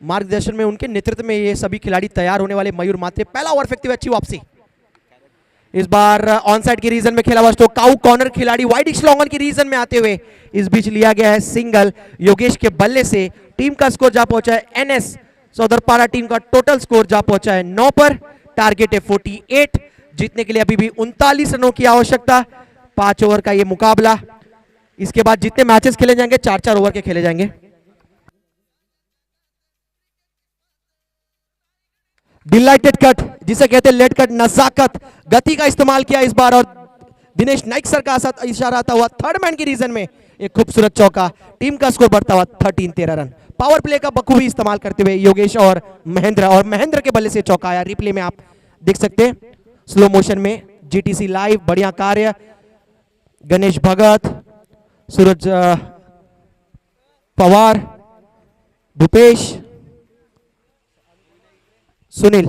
मार्गदर्शन में उनके नेतृत्व में ये सभी खिलाड़ी तैयार होने वाले. मयूर मात्रे पहला ओवर फेंकते हुए अच्छी वापसी. इस बार ऑन साइड की रीजन में खेला हुआ तो काउ कॉर्नर खिलाड़ी वाइड लॉन्ग ऑन की रीजन में आते हुए इस बीच लिया गया है सिंगल योगेश के बल्ले से. टीम का स्कोर जा पहुंचा है एनएस सौदरपाड़ा टीम का टोटल स्कोर जा पहुंचा है 9 पर. टारगेट है 48. जीतने के लिए अभी भी 39 रनों की आवश्यकता. 5 ओवर का ये मुकाबला. इसके बाद जितने मैचेस खेले जाएंगे 4-4 ओवर के खेले जाएंगे. डिलाइटेड कट जिसे कहते हैं लेट कट, नजाकत, गति का इस्तेमाल किया इस बार और दिनेश नाइक सर का साथ इशारा आता हुआ थर्ड मैन की रीजन में एक खूबसूरत चौका. टीम का स्कोर बढ़ता हुआ 13 रन. पावर प्ले का बखूबी इस्तेमाल करते हुए योगेश और महेंद्र के बल्ले से चौका आया. रिप्ले में आप देख सकते हैं स्लो मोशन में. जीटीसी लाइव बढ़िया कार्य. गणेश भगत, सूरज पवार, भूपेश, सुनील,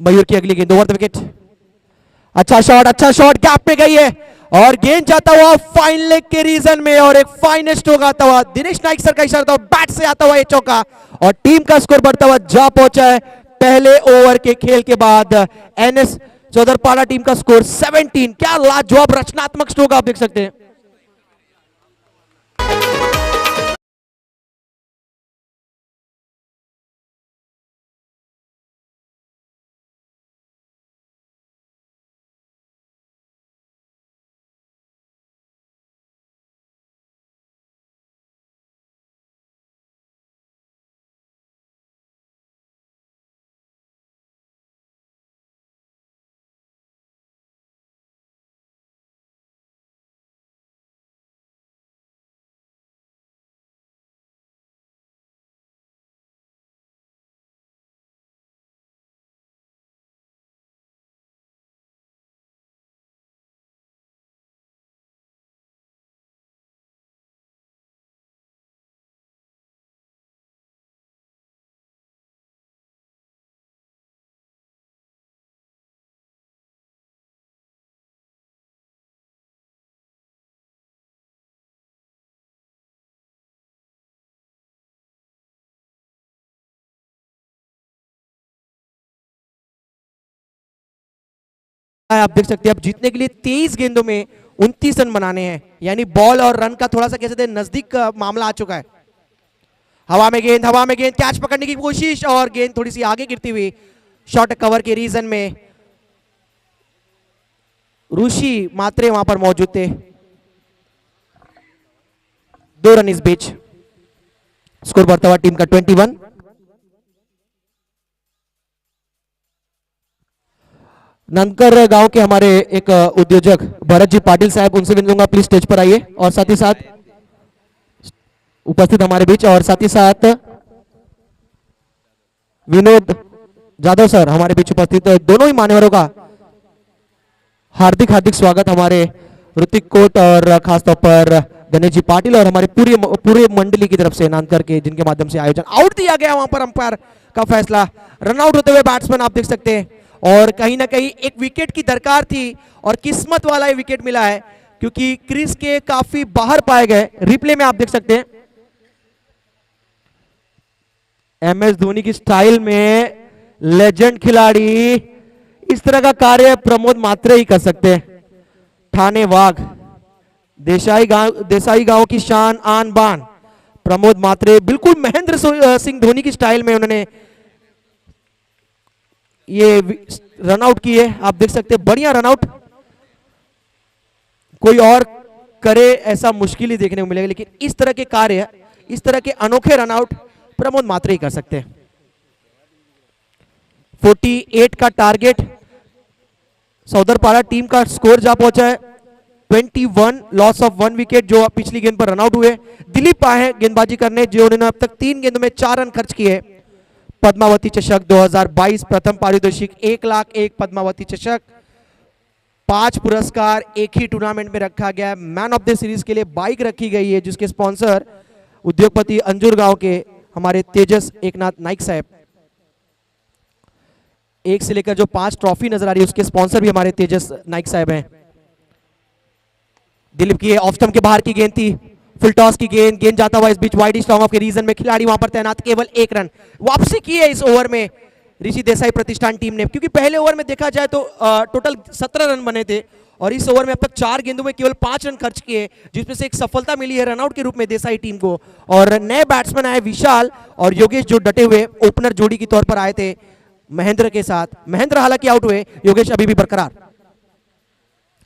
मयूर की अगली गेंद, ओवर द विकेट। अच्छा शॉट गैप में गई है और गेंद जाता हुआ फाइन लेग के रीजन में और एक फाइन स्ट्रोक आता हुआ, दिनेश नाइक सर का इशारा था, बैट से आता हुआ ये चौका और टीम का स्कोर बढ़ता हुआ जा पहुंचा है पहले ओवर के खेल के बाद। एनएस चौधरपाड़ा टीम का स्कोर 17। क्या लाजवाब रचनात्मक स्ट्रोक आप देख सकते हैं। आप देख सकते हैं अब जीतने के लिए 23 गेंदों में 29 रन बनाने हैं, यानी बॉल और रन का थोड़ा सा कैसे नजदीक का मामला आ चुका है। हवा में गेंद कैच पकड़ने की कोशिश और गेंद थोड़ी सी आगे गिरती हुई शॉर्ट कवर के रीजन में ऋषि मात्रे वहां पर मौजूद थे। 2 रन इस बीच, स्कोर बढ़ता हुआ टीम का 21। नंदकर गांव के हमारे एक उद्योजक भरत जी पाटिल साहब, उनसे विनती करूंगा प्लीज स्टेज पर आइए और साथ ही साथ उपस्थित हमारे बीच, और साथ ही साथ विनोद जाधव सर हमारे बीच उपस्थित। दोनों ही मान्यवरों का हार्दिक हार्दिक स्वागत हमारे ऋतिक कोट और खासतौर पर गणेश जी पाटिल और हमारे पूरे मंडली की तरफ से नानकर के, जिनके माध्यम से आयोजन आउट दिया गया वहां पर अंपायर का फैसला। रन आउट होते हुए बैट्समैन आप देख सकते हैं और कहीं ना कहीं एक विकेट की दरकार थी और किस्मत वाला ये विकेट मिला है क्योंकि क्रीज के काफी बाहर पाए गए। रिप्ले में आप देख सकते हैं एमएस धोनी की स्टाइल में लेजेंड खिलाड़ी, इस तरह का कार्य प्रमोद मात्रे ही कर सकते हैं। ठाणे वाघ, देसाई गांव की शान आन बान प्रमोद मात्रे, बिल्कुल महेंद्र सिंह धोनी की स्टाइल में उन्होंने ये रन आउट किए। आप देख सकते हैं बढ़िया रन आउट, कोई और करे ऐसा मुश्किल ही देखने को मिलेगा, लेकिन इस तरह के कार्य, इस तरह के अनोखे रन आउट प्रमोद मात्रे ही कर सकते हैं। 48 का टारगेट, चौधरपाड़ा टीम का स्कोर जा पहुंचा है 21, लॉस ऑफ 1 विकेट जो पिछली गेंद पर रन आउट हुए। दिलीप आए हैं गेंदबाजी करने, जो उन्होंने अब तक 3 गेंदों में 4 रन खर्च किए। पद्मावती चषक 2022 प्रथम पारितोषिक 1,01,000 पद्मावती चषक, 5 पुरस्कार एक ही टूर्नामेंट में रखा गया है। मैन ऑफ द सीरीज के लिए बाइक रखी गई है जिसके स्पॉन्सर उद्योगपति अंजुर गांव के हमारे तेजस एकनाथ नाइक साहब। 1 से लेकर जो 5 ट्रॉफी नजर आ रही है उसके स्पॉन्सर भी हमारे तेजस नाइक साहब हैं। दिलीप की ऑफ स्टंप के बाहर की गेंद थी, फुल टॉस की गेंद जाता हुआ इस बीच वाइड स्ट्रॉन्ग ऑफ के रीजन में खिलाड़ी वहां पर तैनात, केवल 1 रन वापसी की है इस ओवर में ऋषि देसाई प्रतिष्ठान टीम ने, क्योंकि पहले ओवर में देखा जाए तो टोटल 17 रन बने थे और इस ओवर में अब तक 4 गेंदों में केवल 5 रन खर्च किए, जिसमें से एक सफलता मिली है रनआउट के रूप में देसाई टीम को। और नए बैट्समैन आए विशाल और योगेश जो डटे हुए ओपनर जोड़ी के तौर पर आए थे महेंद्र के साथ। महेंद्र हालांकि आउट हुए, योगेश अभी भी बरकरार।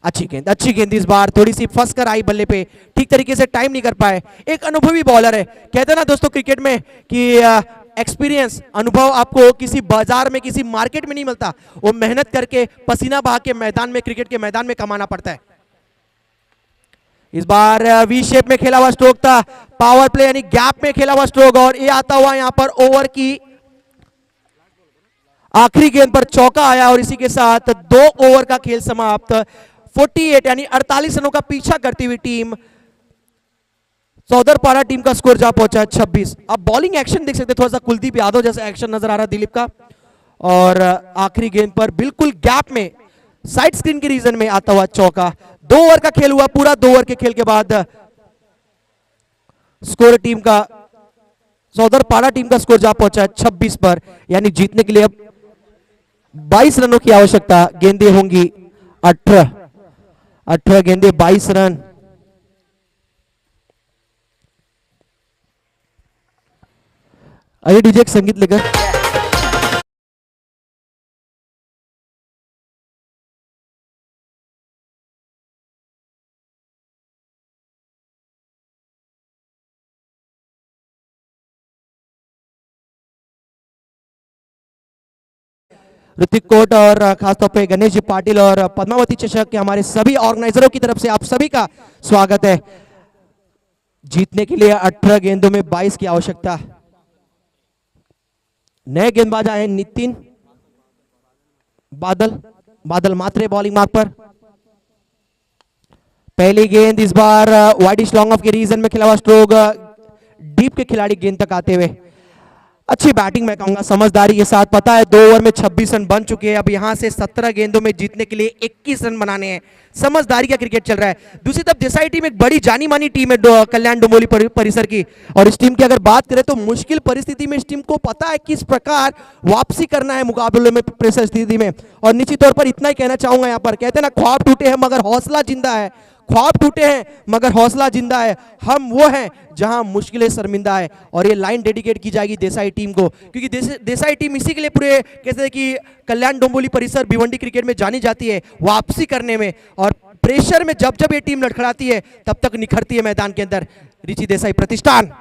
अच्छी गेंद इस बार थोड़ी सी फंस कर आई बल्ले पे, ठीक तरीके से टाइम नहीं कर पाए। एक अनुभवी बॉलर है, कहते हैं ना दोस्तों क्रिकेट में कि एक्सपीरियंस, अनुभव आपको किसी बाजार में, किसी मार्केट में नहीं मिलता, वो मेहनत करके पसीना बहा के मैदान में, क्रिकेट के मैदान में कमाना पड़ता है। इस बार वी शेप में खेला हुआ स्ट्रोक था, पावर प्ले यानी गैप में खेला हुआ स्ट्रोक, और ये आता हुआ यहां पर ओवर की आखिरी गेंद पर चौका आया और इसी के साथ 2 ओवर का खेल समाप्त। 48 यानी 48 रनों का पीछा करती हुई टीम सौदरपाड़ा टीम का स्कोर जा पहुंचा है 26। अब बॉलिंग एक्शन देख सकते हैं, थोड़ा सा कुलदीप यादव जैसा एक्शन नजर आ रहा है दिलीप का। और आखिरी गेंद पर बिल्कुल गैप में साइड स्क्रीन के रीजन में आता हुआ चौका। 2 ओवर का खेल हुआ, पूरा 2 ओवर के खेल के बाद स्कोर टीम का सौदरपाड़ा टीम का स्कोर जा पहुंचा है 26 पर, यानी जीतने के लिए अब 22 रनों की आवश्यकता। गेंदें होंगी 18 गेंदें 22 रन। आइए डीजे एक संगीत लेकर। ऋतिक कोट और खासतौर पे गणेश जी पाटिल और पद्मावती चषक के हमारे सभी ऑर्गेनाइजरों की तरफ से आप सभी का स्वागत है। जीतने के लिए 18 गेंदों में 22 की आवश्यकता। नए गेंदबाज आए नितिन बादल मात्रे बॉलिंग मार्क पर। पहली गेंद इस बार वाइडिश लॉन्ग ऑफ के रीजन में खेला हुआ स्ट्रोक, डीप के खिलाड़ी गेंद तक आते हुए। अच्छी बैटिंग मैं कहूंगा समझदारी के साथ। पता है 2 ओवर में 26 रन बन चुके हैं, अब यहां से 17 गेंदों में जीतने के लिए 21 रन बनाने हैं। समझदारी का क्रिकेट चल रहा है। दूसरी तरफ देसाई टीम एक बड़ी जानी मानी टीम है कल्याण डोंबिवली परिसर की, और इस टीम की अगर बात करें तो मुश्किल परिस्थिति में इस टीम को पता है किस प्रकार वापसी करना है मुकाबले में, प्रेशर स्थिति में। और निश्चित तौर पर इतना ही कहना चाहूंगा, यहाँ पर कहते हैं ना ख्वाब टूटे हैं मगर हौसला जिंदा है। ख्वाब टूटे हैं मगर हौसला जिंदा है। हम वो हैं जहां मुश्किलें शर्मिंदा है। और ये लाइन डेडिकेट की जाएगी देसाई टीम को, क्योंकि देसाई टीम इसी के लिए पूरे कहते हैं कि कल्याण डोंबिवली परिसर भिवंडी क्रिकेट में जानी जाती है, वापसी करने में। और प्रेशर में जब जब ये टीम लड़खड़ाती है तब तक निखरती है मैदान के अंदर। रिची देसाई प्रतिष्ठान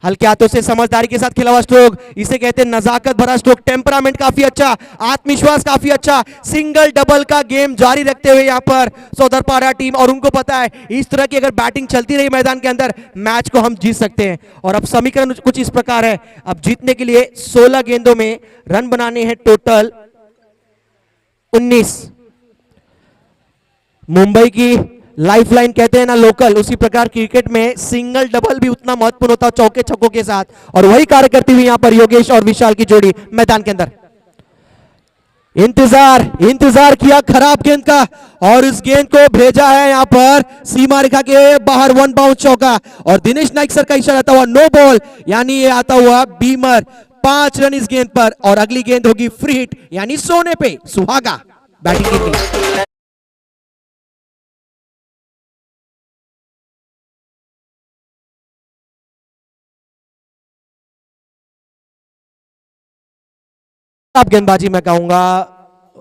हल्के हाथों से समझदारी के साथ खेला हुआ स्ट्रोक, इसे कहते हैं नजाकत भरा स्ट्रोक। टेम्परामेंट काफी अच्छा, आत्मविश्वास काफी अच्छा। सिंगल डबल का गेम जारी रखते हुए यहां पर सौदरपाड़ा टीम, और उनको पता है इस तरह की अगर बैटिंग चलती रही मैदान के अंदर मैच को हम जीत सकते हैं। और अब समीकरण कुछ इस प्रकार है, अब जीतने के लिए 16 गेंदों में रन बनाने हैं टोटल 19। मुंबई की लाइफलाइन कहते हैं ना लोकल, उसी प्रकार क्रिकेट में सिंगल डबल भी उतना महत्वपूर्ण होता है चौके छक्कों के साथ, और वही कार्य करती हुई यहां पर योगेश और विशाल की जोड़ी मैदान के अंदर। इंतजार किया खराब गेंद का, और इस गेंद को भेजा है यहां पर सीमा रेखा के बाहर, 1 बाउंस चौका। और दिनेश नाइक सर का इशारा आता हुआ नो बॉल, यानी ये आता हुआ बीमर। 5 रन इस गेंद पर, और अगली गेंद होगी फ्री हिट, यानी सोने पे सुहागा बैटिंग के लिए। आप गेंदबाजी मैं कहूंगा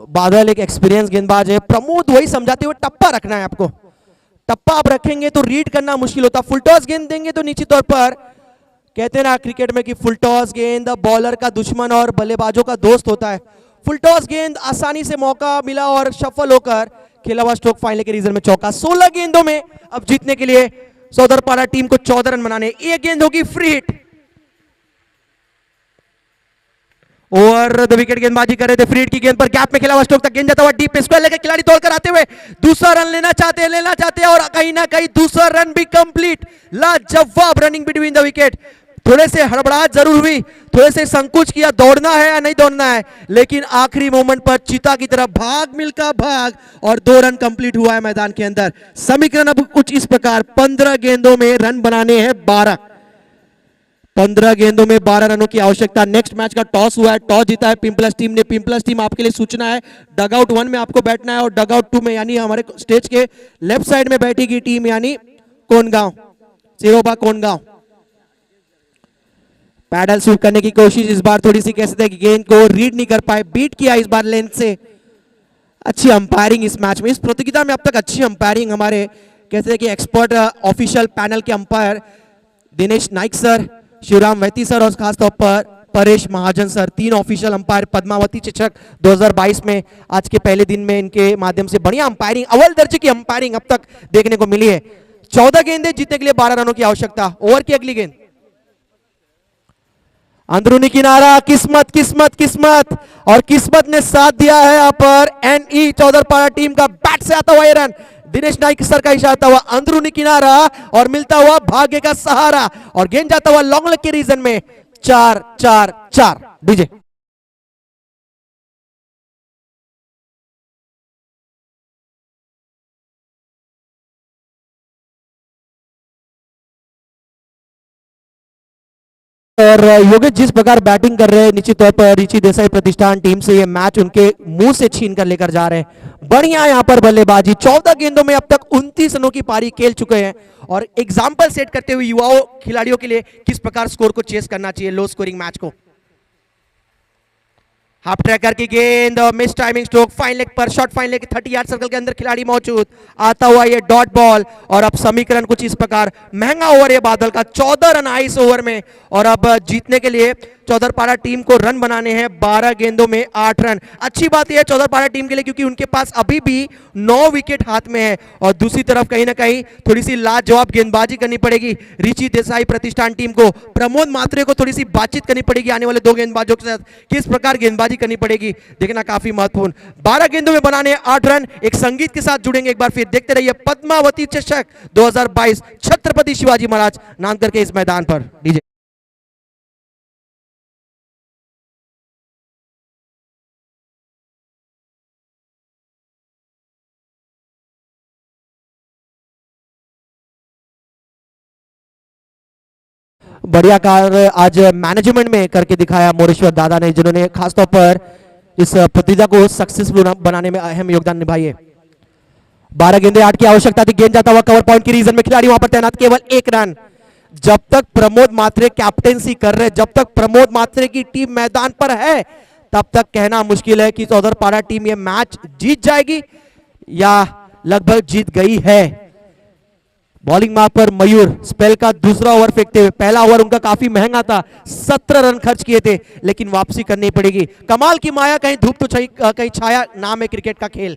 बादल एक एक्सपीरियंस गेंदबाज है। प्रमोद वही समझाते हुए टप्पा रखना है आपको। टप्पा आप रखेंगे तो रीड करना मुश्किल होता। फुल टॉस गेंद देंगे तो निश्चित तौर पर कहते हैं ना क्रिकेट में कि फुल टॉस गेंद बॉलर का दुश्मन और बल्लेबाजों का दोस्त होता है। फुल टॉस गेंद आसानी से मौका मिला और सफल होकर खेला हुआ स्ट्रोक फाइनल के रीजन में चौका। 16 गेंदों में अब जीतने के लिए सौदरपाड़ा टीम को 14 रन बनाने। एक गेंद होगी free hit. Over the wicket गेंदबाजी कर रहे थे, फ्री हिट की गेंद पर गैप में खेला हुआ स्ट्रोक तक गेंद जाता हुआ डीप पे, स्क्वायर लेकर खिलाड़ी तोड़कर आते हुए दूसरा रन लेना चाहते हैं और कहीं ना कहीं दूसरा रन भी कंप्लीट। लाजवाब रनिंग बिटवीन द विकेट। थोड़े से हड़बड़ाहट जरूर हुई, थोड़े से संकोच किया दौड़ना है या नहीं दौड़ना है, लेकिन आखिरी मोमेंट पर चीता की तरफ भाग मिल्खा भाग, और 2 रन कंप्लीट हुआ है मैदान के अंदर। समीकरण अब कुछ इस प्रकार, 15 गेंदों में रन बनाने हैं 12। 15 गेंदों में 12 रनों की आवश्यकता। नेक्स्ट मैच का टॉस हुआ है, टॉस जीता है पिंपलस टीम ने। पिंपलस टीम आपके लिए सूचना है, डगआउट 1 में आपको बैठना है और डगआउट 2 में, यानी हमारे स्टेज के लेफ्ट साइड में बैठेगी टीम, यानी कोनगांव, सिरोबा कोनगांव। पैडल स्वीप करने की कोशिश इस बार थोड़ी सी, कह सकते हैं कि गेंद को रीड नहीं कर पाए, बीट किया इस बार लेंथ से। अच्छी अंपायरिंग इस मैच में, इस प्रतियोगिता में अब तक अच्छी अंपायरिंग हमारे कहते हैं कि एक्सपर्ट ऑफिशियल पैनल के अंपायर दिनेश नाइक सर, शिवराम वैती सर और खासतौर पर परेश महाजन सर, 3 ऑफिशियल अंपायर पद्मावती चषक 2022 में आज के पहले दिन में इनके माध्यम से बढ़िया अंपायरिंग, अव्वल दर्जे की अंपायरिंग अब तक देखने को मिली है। 14 गेंदें जीतने के लिए 12 रनों की आवश्यकता। ओवर की अगली गेंद, अंदरूनी किनारा, किस्मत किस्मत किस्मत, और किस्मत ने साथ दिया है यहाँ पर। एनई सौदरपाड़ा टीम का बैट से आता हुआ ये रन दिनेश नाइक सर का इशारा हुआ अंदरूनी किनारा और मिलता हुआ भाग्य का सहारा और गेंद जाता हुआ लॉन्ग लेग के रीजन में 4-4-4 डीजे।
और योगेश जिस प्रकार बैटिंग कर रहे हैं निश्चित तौर पर रिची देसाई प्रतिष्ठान टीम से ये मैच उनके मुंह से छीन कर लेकर जा रहे हैं। बढ़िया यहाँ पर बल्लेबाजी, 14 गेंदों में अब तक 29 रनों की पारी खेल चुके हैं और एग्जाम्पल सेट करते हुए युवाओं खिलाड़ियों के लिए किस प्रकार स्कोर को चेस करना चाहिए लो स्कोरिंग मैच को। हाफ ट्रैकर की गेंद, miss timing stroke, fine leg पर shot, fine leg 30 yard circle के अंदर खिलाड़ी मौजूद, आता हुआ ये डॉट बॉल और अब समीकरण कुछ इस प्रकार। महंगा ओवर ये बादल का, 14 रन आए इस ओवर में और अब जीतने के लिए चौधरपाड़ा टीम को रन बनाने हैं 12 गेंदों में 8 रन। अच्छी बात यह है चौधरपाड़ा टीम के लिए क्योंकि उनके पास अभी भी 9 विकेट हाथ में है और दूसरी तरफ कहीं ना कहीं थोड़ी सी लाजवाब गेंदबाजी करनी पड़ेगी रिची देसाई प्रतिष्ठान टीम को। प्रमोद मात्रे को थोड़ी सी बातचीत करनी पड़ेगी आने वाले 2 गेंदबाजों के साथ, किस प्रकार गेंदबाजी करनी पड़ेगी देखना काफी महत्वपूर्ण। 12 गेंदों में बनाने 8 रन। एक संगीत के साथ जुड़ेंगे एक बार फिर, देखते रहिए पद्मावती चषक 2022 छत्रपति शिवाजी महाराज नामकर के इस मैदान पर। डीजे
बढ़िया कार्य आज मैनेजमेंट में करके दिखाया मोरेश्वर दादा ने, जिन्होंने खासतौर पर इस प्रतियोगिता को सक्सेसफुल बनाने में अहम योगदान निभाई है। 12 गेंदे 8 की आवश्यकता थी। गेंद जाता हुआ कवर पॉइंट की रीजन में, खिलाड़ी वहां पर तैनात, केवल 1 रन। जब तक प्रमोद मात्रे कैप्टेंसी कर रहे, जब तक प्रमोद मात्रे की टीम मैदान पर है, तब तक कहना मुश्किल है कि चौधरपाड़ा टीम ये मैच जीत जाएगी या लगभग जीत गई है। बॉलिंग मार्क पर मयूर स्पेल का दूसरा ओवर फेंकते हुए, पहला ओवर उनका काफी महंगा था, 17 रन खर्च किए थे, लेकिन वापसी करनी पड़ेगी। कमाल की माया, कहीं धूप तो कहीं छाया, नाम है क्रिकेट का खेल।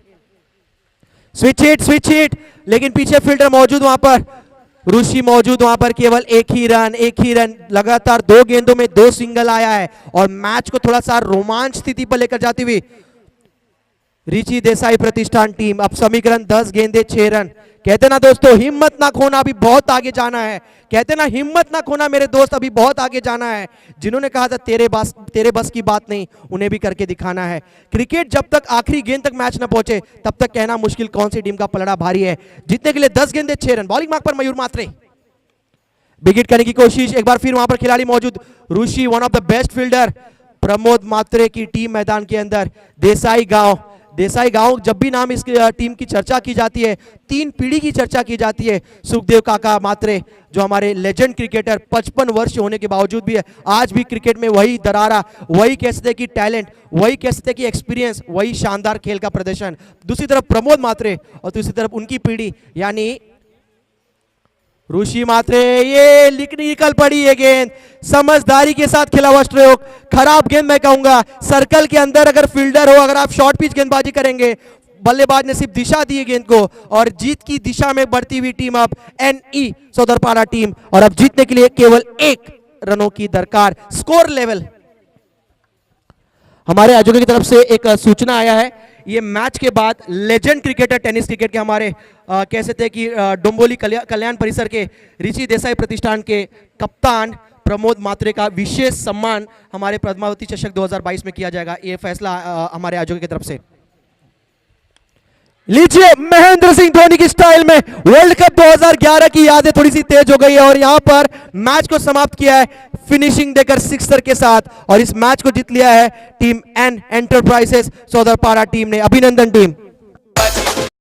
स्विच हिट, लेकिन पीछे फील्डर मौजूद वहां पर, ऋषि मौजूद वहां पर, केवल एक ही रन। लगातार 2 गेंदों में 2 सिंगल आया है और मैच को थोड़ा सा रोमांच स्थिति पर लेकर जाती हुई रिची देसाई प्रतिष्ठान टीम। अब समीकरण 10 गेंदे 6 रन। कहते ना दोस्तों हिम्मत ना खोना, अभी बहुत आगे जाना है। कहते ना हिम्मत ना खोना मेरे दोस्त, अभी बहुत आगे जाना है। जिन्होंने कहा था तेरे बस की बात नहीं, उन्हें भी करके दिखाना है। क्रिकेट जब तक आखिरी गेंद तक मैच ना पहुंचे तब तक कहना मुश्किल कौन सी टीम का पलड़ा भारी है। जीतने के लिए 10 गेंदे 6 रन। बॉलिंग मार्क पर मयूर मात्रे, बिग हिट करने की कोशिश, एक बार फिर वहां पर खिलाड़ी मौजूद, Rishi one of the best fielder. Pramod Matre की टीम मैदान के अंदर। देसाई गांव जब भी नाम इस टीम की चर्चा की जाती है, 3 पीढ़ी की चर्चा की जाती है। सुखदेव काका मात्रे जो हमारे लेजेंड क्रिकेटर, 55 वर्ष होने के बावजूद भी आज भी क्रिकेट में वही दरारा, वही कह सकते कि टैलेंट, वही कह सकते कि एक्सपीरियंस, वही शानदार खेल का प्रदर्शन। दूसरी तरफ प्रमोद मात्रे और दूसरी तरफ उनकी पीढ़ी यानी ऋषि मात्रे। ये निकल पड़ी ये गेंद, समझदारी के साथ खेला हुआ स्ट्रोक। खराब गेंद मैं कहूंगा, सर्कल के अंदर अगर फील्डर हो, अगर आप शॉर्ट पिच गेंदबाजी करेंगे, बल्लेबाज ने सिर्फ दिशा दी गेंद को और जीत की दिशा में बढ़ती हुई टीम अब NE चौधरपाड़ा टीम, और अब जीतने के लिए केवल 1 रनों की दरकार। स्कोर लेवल हमारे आयोजकों की तरफ से एक सूचना आया है। ये मैच के बाद लेजेंड क्रिकेटर, टेनिस क्रिकेट के हमारे कह सकते हैं कि डोंबोली कल्याण परिसर के रिची देसाई प्रतिष्ठान के कप्तान प्रमोद मात्रे का विशेष सम्मान हमारे पद्मावती चषक 2022 में किया जाएगा। ये फैसला हमारे आयोजकों की तरफ से। लीजिए महेंद्र सिंह धोनी की स्टाइल में वर्ल्ड कप 2011 की यादें थोड़ी सी तेज हो गई है और यहां पर मैच को समाप्त किया है फिनिशिंग देकर सिक्सर के साथ, और इस मैच को जीत लिया है टीम N एंटरप्राइजेस चौधरपाड़ा टीम ने। अभिनंदन टीम।